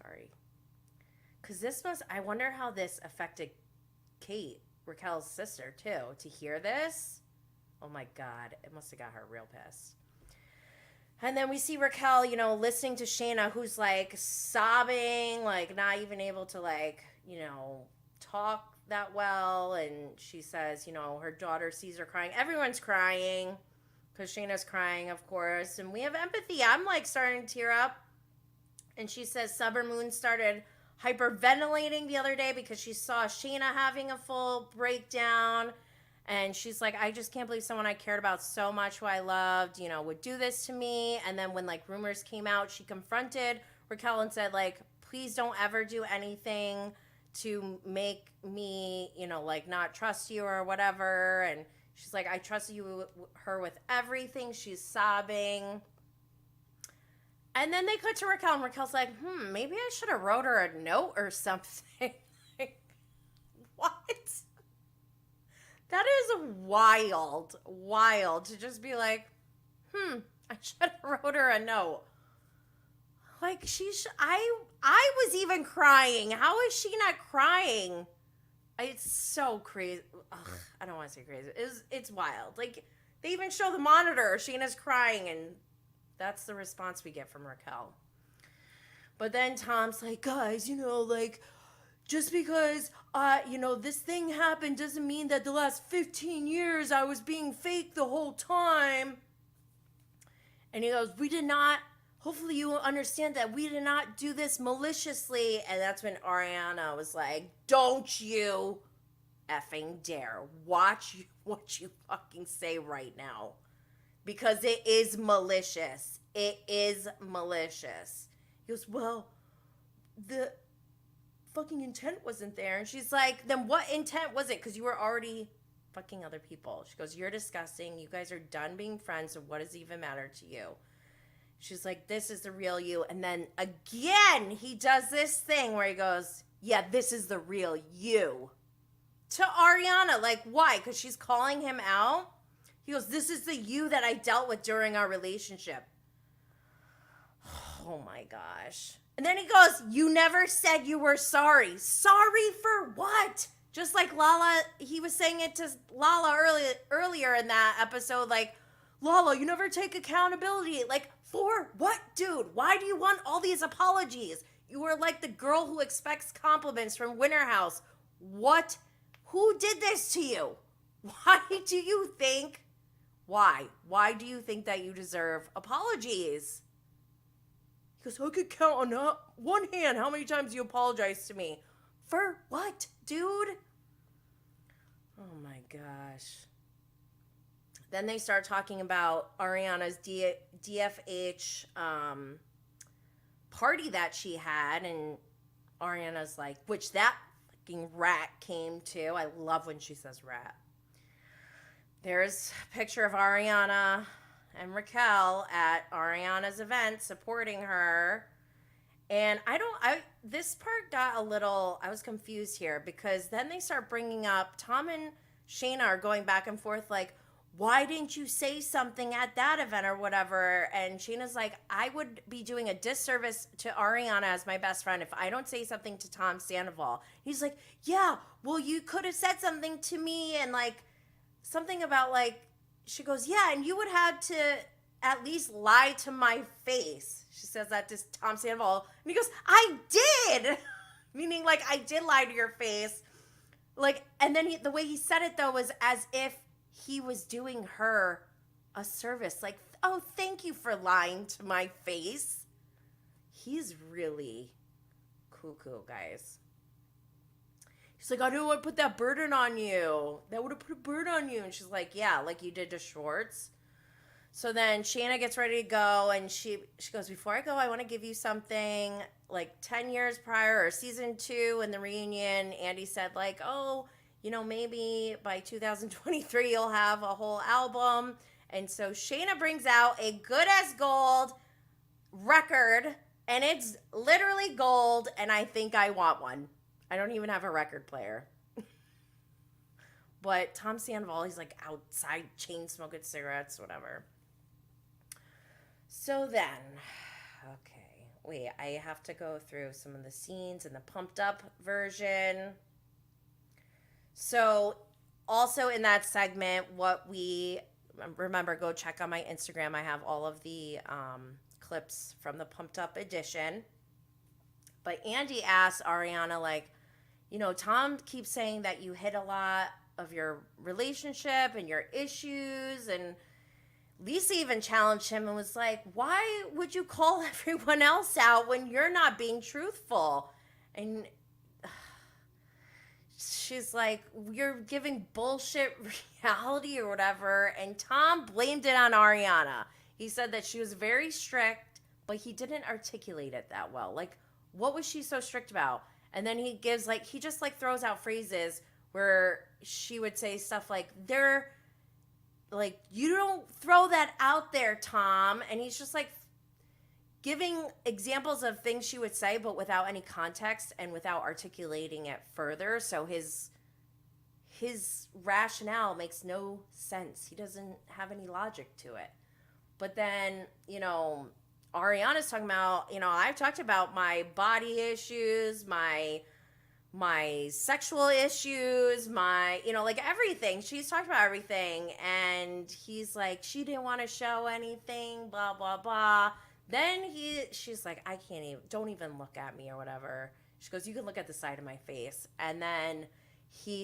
Sorry. Because I wonder how this affected Kate, Raquel's sister, too. To hear this, oh my God, it must have got her real pissed. And then we see Raquel, listening to Shayna, who's like sobbing, like not even able to like, talk that well. And she says, her daughter sees her crying. Everyone's crying because Shayna's crying, of course. And we have empathy. I'm like starting to tear up. And she says Summer Moon started hyperventilating the other day because she saw Shayna having a full breakdown. And she's like, I just can't believe someone I cared about so much, who I loved, would do this to me. And then when like rumors came out, she confronted Raquel and said, like, please don't ever do anything to make me, like not trust you or whatever. And she's like, I trusted her with everything. She's sobbing. And then they cut to Raquel, and Raquel's like, maybe I should have wrote her a note or something. Like, what? That is wild to just be like, I should have wrote her a note. Like, I was even crying. How is she not crying? It's so crazy. Ugh, I don't want to say crazy. It's wild. Like, they even show the monitor. Shayna's crying, and that's the response we get from Raquel. But then Tom's like, guys, like, just because, this thing happened doesn't mean that the last 15 years I was being fake the whole time. And he goes, we did not, hopefully you will understand that we did not do this maliciously. And that's when Ariana was like, don't you effing dare. Watch what you fucking say right now. Because it is malicious. It is malicious. He goes, well, the fucking intent wasn't there. And she's like, then what intent was it? Because you were already fucking other people. She goes, you're disgusting. You guys are done being friends. So what does it even matter to you? She's like, this is the real you. And then again, he does this thing where he goes, yeah, this is the real you. To Ariana. Like, why? Because she's calling him out? He goes, this is the you that I dealt with during our relationship. Oh my gosh. And then he goes, you never said you were sorry. Sorry for what? Just like Lala, he was saying it to Lala earlier in that episode, like, Lala, you never take accountability. Like, for what, dude? Why do you want all these apologies? You were like the girl who expects compliments from Winter House. What? Who did this to you? Why do you think? Why? Why do you think that you deserve apologies? He goes, I could count on one hand how many times you apologized to me. For what, dude? Oh my gosh. Then they start talking about Ariana's DFH party that she had. And Ariana's like, which that fucking rat came to. I love when she says rat. There's a picture of Ariana and Raquel at Ariana's event supporting her. And this part got a little, I was confused here because then they start bringing up, Tom and Shayna are going back and forth like, why didn't you say something at that event or whatever? And Shayna's like, I would be doing a disservice to Ariana as my best friend if I don't say something to Tom Sandoval. He's like, yeah, well, you could have said something to me and like something about like, she goes, yeah, and you would have to at least lie to my face. She says that to Tom Sandoval. And he goes, I did. Meaning like, I did lie to your face. Like, and then the way he said it though was as if he was doing her a service. Like, oh, thank you for lying to my face. He's really cuckoo, guys. He's like, I didn't want to put that burden on you. That would have put a burden on you. And she's like, yeah, like you did to Schwartz. So then Shayna gets ready to go. And she goes, before I go, I want to give you something. Like 10 years prior or season 2 in the reunion, Andy said like, oh, maybe by 2023 you'll have a whole album. And so Shayna brings out a good as gold record. And it's literally gold. And I think I want one. I don't even have a record player. But Tom Sandoval, he's like outside chain smoking cigarettes, whatever. So then, okay, wait, I have to go through some of the scenes in the pumped up version. So also in that segment, what we remember, go check on my Instagram. I have all of the clips from the Pumped Up edition. But Andy asked Ariana, like, Tom keeps saying that you hid a lot of your relationship and your issues. And Lisa even challenged him and was like, why would you call everyone else out when you're not being truthful? And she's like, you're giving bullshit reality or whatever. And Tom blamed it on Ariana. He said that she was very strict, but he didn't articulate it that well. Like, what was she so strict about? And then he gives, like, he just, like, throws out phrases where she would say stuff like, they're, like, you don't throw that out there, Tom. And he's just, like, giving examples of things she would say, but without any context and without articulating it further. So his rationale makes no sense. He doesn't have any logic to it. But then, Ariana's talking about, I've talked about my body issues, my sexual issues, my, like everything. She's talked about everything. And he's like, she didn't want to show anything, blah, blah, blah. Then she's like, I can't even, don't even look at me or whatever. She goes, you can look at the side of my face. And then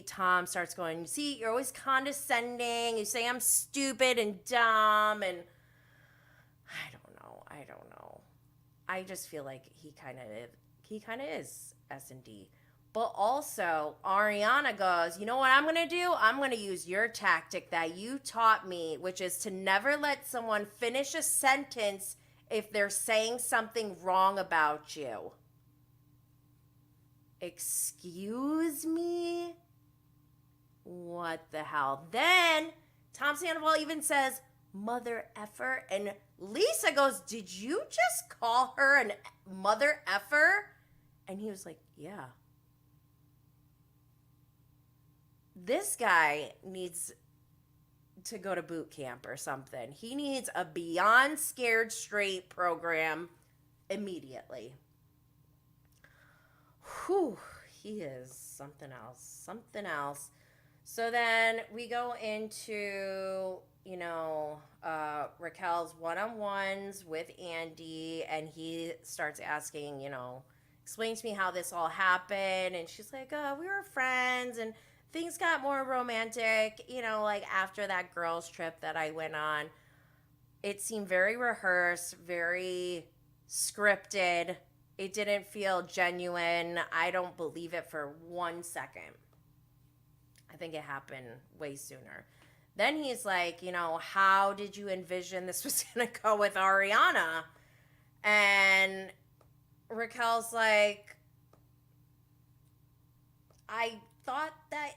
Tom starts going, see, you're always condescending. You say I'm stupid and dumb. And I don't know. I just feel like he kind of is S&D. But also, Ariana goes, you know what I'm going to do? I'm going to use your tactic that you taught me, which is to never let someone finish a sentence if they're saying something wrong about you. Excuse me? What the hell? Then Tom Sandoval even says, mother effer. And Lisa goes, did you just call her an mother effer? And he was like, yeah. This guy needs to go to boot camp or something. He needs a Beyond Scared Straight program immediately. Whew, he is something else. So then we go into, Raquel's one-on-ones with Andy, and he starts asking, explain to me how this all happened. And she's like, we were friends, and things got more romantic, like after that girls' trip that I went on. It seemed very rehearsed, very scripted. It didn't feel genuine. I don't believe it for 1 second. I think it happened way sooner. Then he's like, how did you envision this was going to go with Ariana? And Raquel's like, I thought that,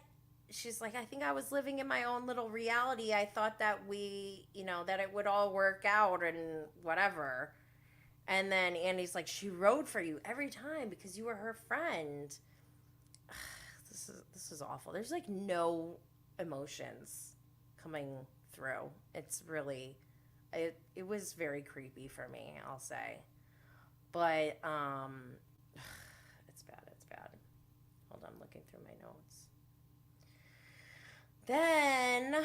she's like, I think I was living in my own little reality. I thought that we, that it would all work out and whatever. And then Andy's like, she rode for you every time because you were her friend. This is awful. There's like no emotions coming through. It's really, it was very creepy for me, I'll say. But it's bad. Hold on, I'm looking through my notes. Then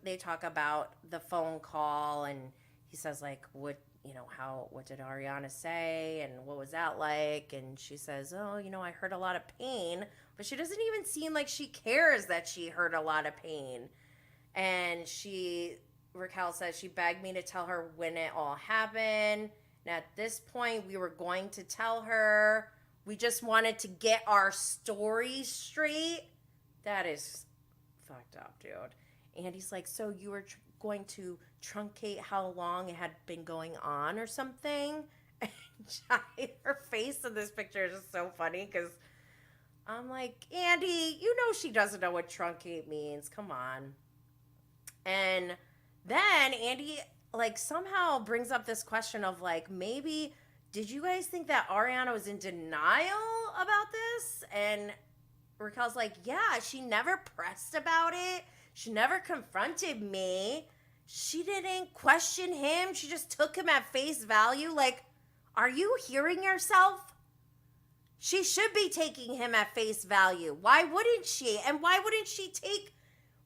they talk about the phone call, and he says like, what did Ariana say, and what was that like? And she says, I heard a lot of pain, but she doesn't even seem like she cares that she heard a lot of pain. And Raquel says she begged me to tell her when it all happened. And at this point, we were going to tell her. We just wanted to get our story straight. That is fucked up, dude. And he's like, so you were going to truncate how long it had been going on or something? And her face in this picture is just so funny because I'm like, Andy, she doesn't know what truncate means. Come on. And then Andy like somehow brings up this question of like, maybe did you guys think that Ariana was in denial about this? And Raquel's like, yeah, she never pressed about it. She never confronted me. She didn't question him. She just took him at face value. Like, are you hearing yourself? She should be taking him at face value. Why wouldn't she? And why wouldn't she take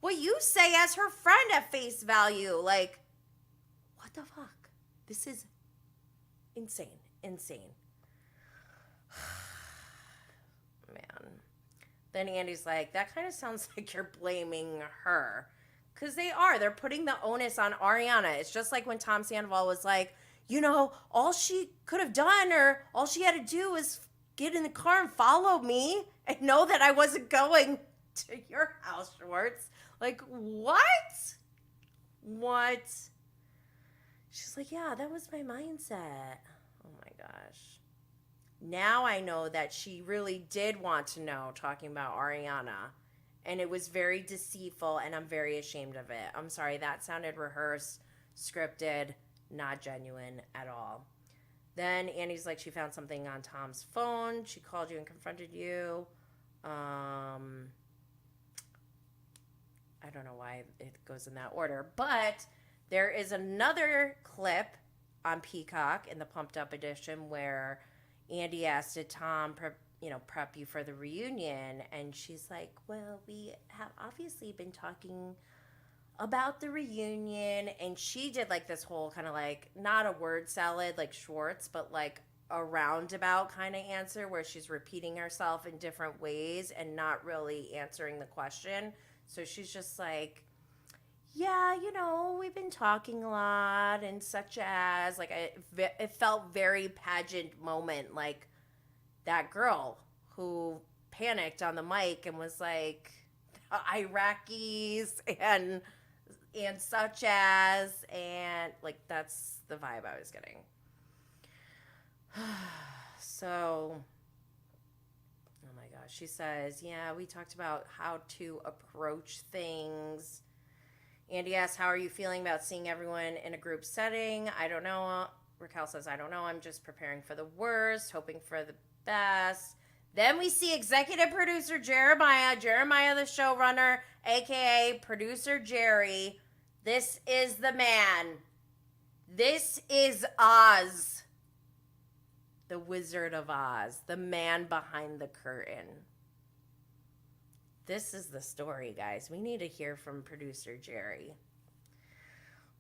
what you say as her friend at face value. Like, what the fuck? This is insane. Insane. Man. Then Andy's like, that kind of sounds like you're blaming her. Because they are. They're putting the onus on Ariana. It's just like when Tom Sandoval was like, you know, all she could have done or all she had to do was get in the car and follow me and know that I wasn't going to your house, Schwartz. Like, what? What? She's like, yeah, that was my mindset. Oh my gosh. Now I know that she really did want to know, talking about Ariana. And it was very deceitful, and I'm very ashamed of it. I'm sorry, that sounded rehearsed, scripted, not genuine at all. Then Andy's like, she found something on Tom's phone. She called you and confronted you. I don't know why it goes in that order. But there is another clip on Peacock in the Pumped Up edition where Andy asked, did Tom prep you for the reunion? And she's like, well, we have obviously been talking about the reunion. And she did like this whole kind of like, not a word salad like Schwartz, but like a roundabout kind of answer where she's repeating herself in different ways and not really answering the question. So she's just like, yeah, we've been talking a lot and such as, like, it felt very pageant moment, like that girl who panicked on the mic and was like, Iraqis and such as, and like, that's the vibe I was getting. So, oh my gosh, she says, yeah, we talked about how to approach things. Andy asks, how are you feeling about seeing everyone in a group setting? I don't know. Raquel says, I don't know. I'm just preparing for the worst, hoping for the best. Then we see executive producer Jeremiah the showrunner, a.k.a. producer Jerry. This is the man. This is Oz, the Wizard of Oz, the man behind the curtain. This is the story, guys. We need to hear from producer Jerry.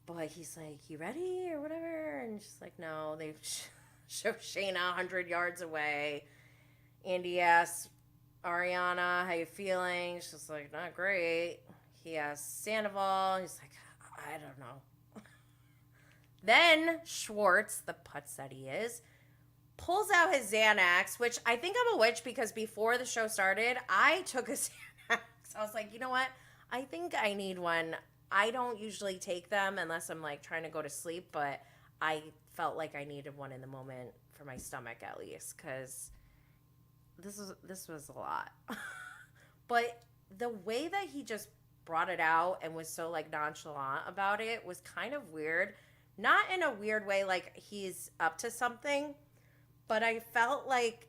But he's like, you ready or whatever? And she's like, no. They show Shayna 100 yards away. Andy asks Ariana, how you feeling? She's like, not great. He asks Sandoval. He's like, I don't know. Then Schwartz, the putz that he is, pulls out his Xanax, which I think I'm a witch because before the show started, I took a Xanax. I was like, you know what? I think I need one. I don't usually take them unless I'm like trying to go to sleep, but I felt like I needed one in the moment for my stomach at least, because this was a lot. But the way that he just brought it out and was so like nonchalant about it was kind of weird. Not in a weird way like he's up to something, but I felt like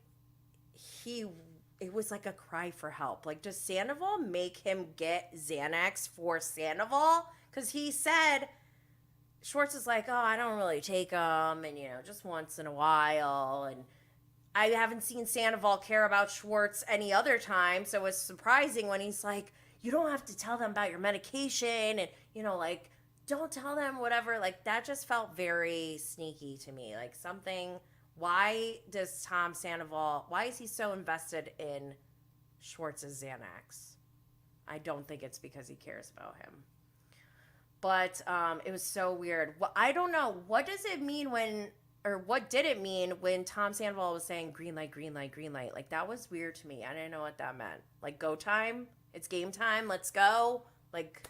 it was like a cry for help. Like, does Sandoval make him get Xanax for Sandoval? Because he said, Schwartz is like, oh, I don't really take them, and, just once in a while. And I haven't seen Sandoval care about Schwartz any other time, so it's surprising when he's like, you don't have to tell them about your medication, and, like, don't tell them whatever. Like, that just felt very sneaky to me. Like, something... Why does Tom Sandoval, why is he so invested in Schwartz's Xanax? I don't think it's because he cares about him. But it was so weird. Well, I don't know. What does it mean what did it mean when Tom Sandoval was saying green light, green light, green light? Like, that was weird to me. I didn't know what that meant. Like, go time? It's game time? Let's go? Like,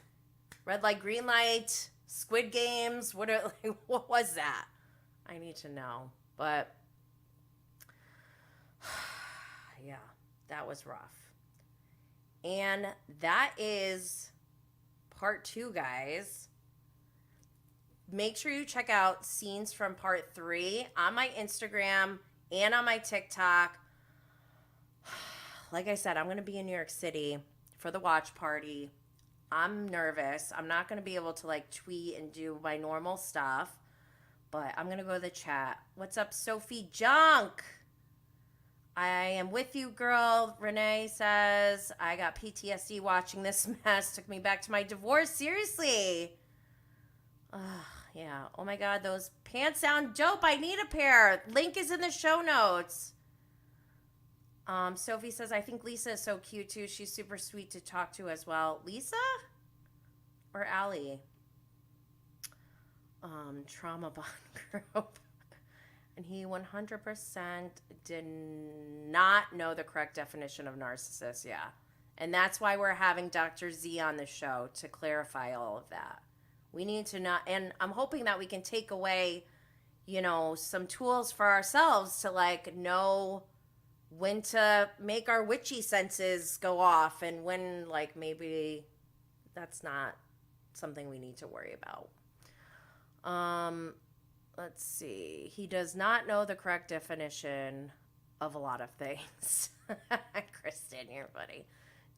red light, green light, Squid Games? What was that? I need to know. But, yeah, that was rough. And that is part 2, guys. Make sure you check out scenes from part 3 on my Instagram and on my TikTok. Like I said, I'm going to be in New York City for the watch party. I'm nervous. I'm not going to be able to, like, tweet and do my normal stuff. But I'm going to go to the chat. What's up, Sophie Junk? I am with you, girl. Renee says, I got PTSD watching this mess. Took me back to my divorce. Seriously. Yeah. Oh my God, those pants sound dope. I need a pair. Link is in the show notes. Sophie says, I think Lisa is so cute too. She's super sweet to talk to as well. Lisa or Allie? Trauma bond group. And he 100% did not know the correct definition of narcissist. Yeah. And that's why we're having Dr. Z on the show to clarify all of that. We need to not, and I'm hoping that we can take away, some tools for ourselves to like know when to make our witchy senses go off and when like maybe that's not something we need to worry about. Let's see. He does not know the correct definition of a lot of things. Kristen, here, buddy.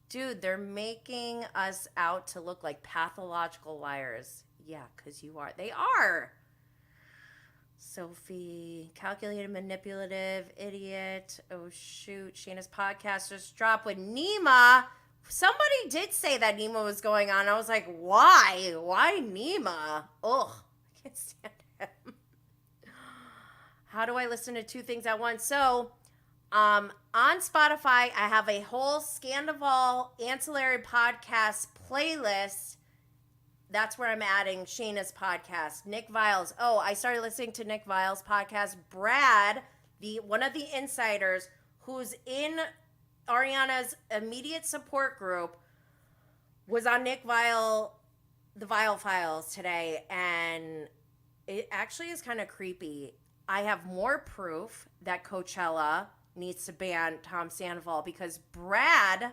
Dude, they're making us out to look like pathological liars. Yeah, because you are. They are. Sophie, calculated, manipulative, idiot. Oh, shoot. Shayna's podcast just dropped with Nima. Somebody did say that Nima was going on. I was like, why? Why Nima? Ugh, I can't stand him. How do I listen to two things at once? So, on Spotify, I have a whole Scandoval ancillary podcast playlist. That's where I'm adding Shayna's podcast. Nick Viles. Oh, I started listening to Nick Viles' podcast. Brad, one of the insiders who's in Ariana's immediate support group, was on Nick Vile, the Vile Files today, and it actually is kind of creepy. I have more proof that Coachella needs to ban Tom Sandoval because Brad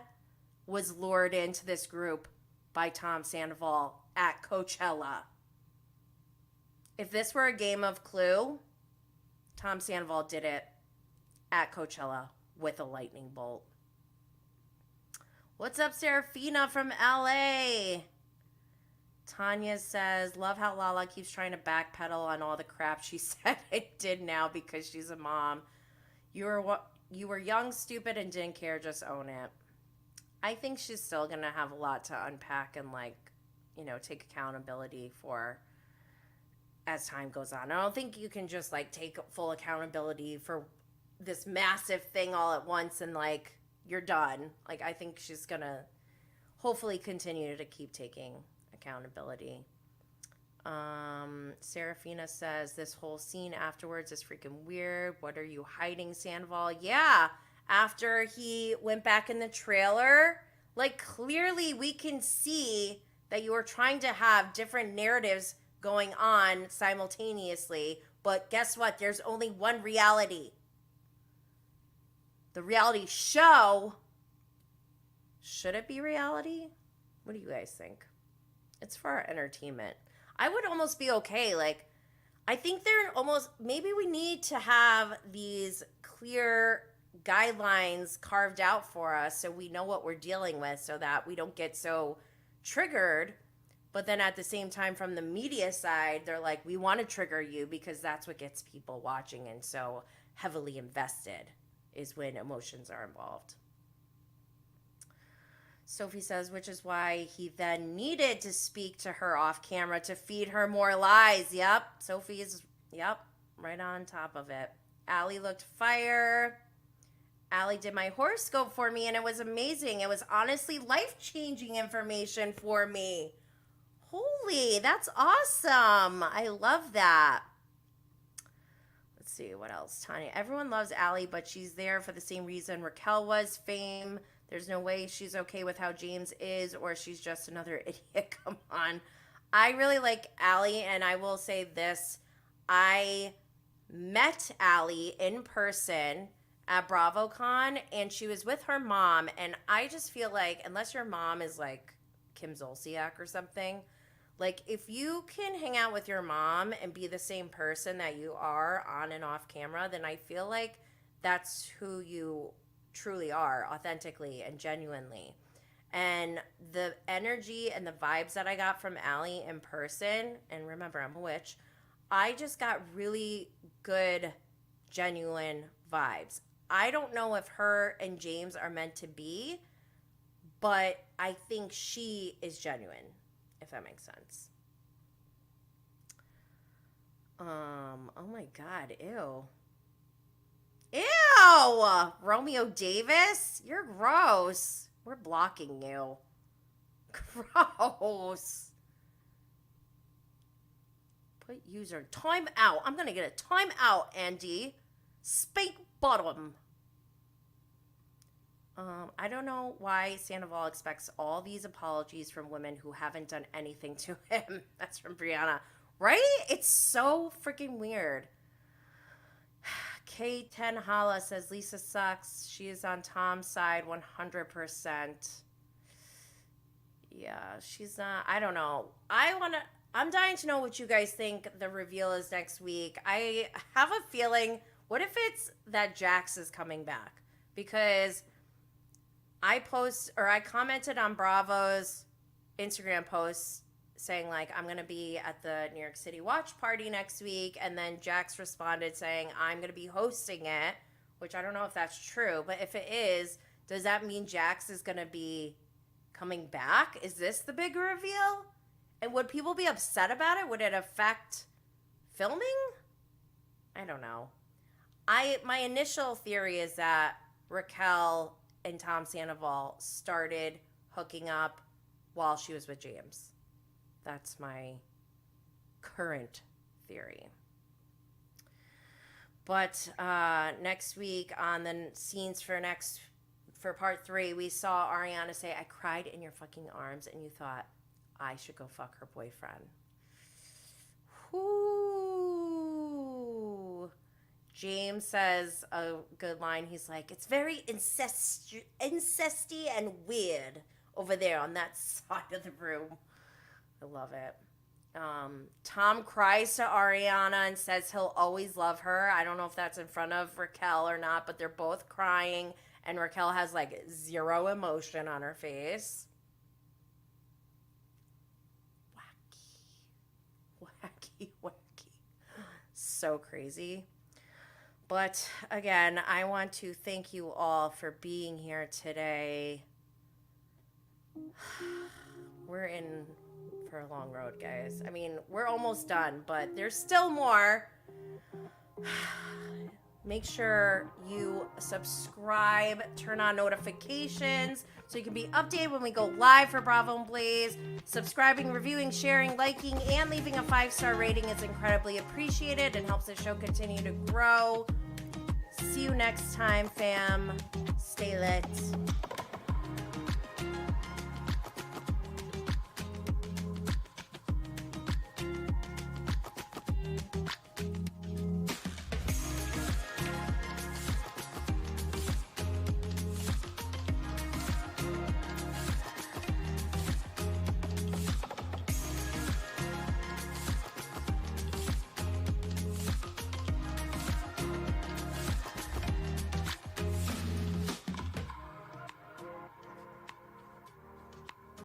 was lured into this group by Tom Sandoval at Coachella. If this were a game of Clue, Tom Sandoval did it at Coachella with a lightning bolt. What's up, Serafina from LA? Tanya says, love how Lala keeps trying to backpedal on all the crap she said it did now because she's a mom. You were young, stupid, and didn't care. Just own it. I think she's still going to have a lot to unpack and, take accountability for as time goes on. I don't think you can just, take full accountability for this massive thing all at once and, you're done. I think she's going to hopefully continue to keep taking accountability. Serafina says, this whole scene afterwards is freaking weird. What are you hiding, Sandoval? Yeah, after he went back in the trailer, clearly we can see that you are trying to have different narratives going on simultaneously. But guess what? There's only one reality. The reality show. Should it be reality? What do you guys think? It's for our entertainment. I would almost be okay. I think maybe we need to have these clear guidelines carved out for us so we know what we're dealing with so that we don't get so triggered. But then at the same time, from the media side, they're like, we want to trigger you because that's what gets people watching and so heavily invested is when emotions are involved. Sophie says, which is why he then needed to speak to her off camera to feed her more lies. Yep. Sophie's, right on top of it. Allie looked fire. Allie did my horoscope for me, and it was amazing. It was honestly life-changing information for me. Holy, that's awesome. I love that. Let's see, what else? Tanya, everyone loves Allie, but she's there for the same reason Raquel was, fame. There's no way she's okay with how James is, or she's just another idiot. Come on. I really like Allie, and I will say this. I met Allie in person at BravoCon, and she was with her mom, and I just feel like, unless your mom is like Kim Zolciak or something, if you can hang out with your mom and be the same person that you are on and off camera, then I feel like that's who you truly are, authentically and genuinely. And the energy and the vibes that I got from Allie in person, and remember, I'm a witch, I just got really good, genuine vibes. I don't know if her and James are meant to be, but I think she is genuine, if that makes sense. Oh my God, ew. Ew! Romeo Davis? You're gross. We're blocking you. Gross. Put user time out. I'm gonna get a time out, Andy. Spank bottom. I don't know why Sandoval expects all these apologies from women who haven't done anything to him. That's from Brianna. Right? It's so freaking weird. K10 Hala says Lisa sucks. She is on Tom's side 100%. Yeah, she's not. I don't know. I'm dying to know what you guys think the reveal is next week. I have a feeling, what if it's that Jax is coming back? Because I commented on Bravo's Instagram post saying, like, I'm going to be at the New York City watch party next week. And then Jax responded saying, I'm going to be hosting it, which I don't know if that's true. But if it is, does that mean Jax is going to be coming back? Is this the big reveal? And would people be upset about it? Would it affect filming? I don't know. My initial theory is that Raquel and Tom Sandoval started hooking up while she was with James. That's my current theory. But next week on the scenes for part 3, we saw Ariana say, I cried in your fucking arms, and you thought I should go fuck her boyfriend. Ooh. James says a good line. He's like, it's very incesty and weird over there on that side of the room. I love it. Tom cries to Ariana and says he'll always love her. I don't know if that's in front of Raquel or not, but they're both crying, and Raquel has like zero emotion on her face. Wacky. So crazy. But again, I want to thank you all for being here today. We're in for a long road, guys. I mean, we're almost done, but there's still more. Make sure you subscribe, turn on notifications so you can be updated when we go live for Bravo and Blaze. Subscribing, reviewing, sharing, liking, and leaving a 5-star rating is incredibly appreciated and helps the show continue to grow. See you next time, fam. Stay lit.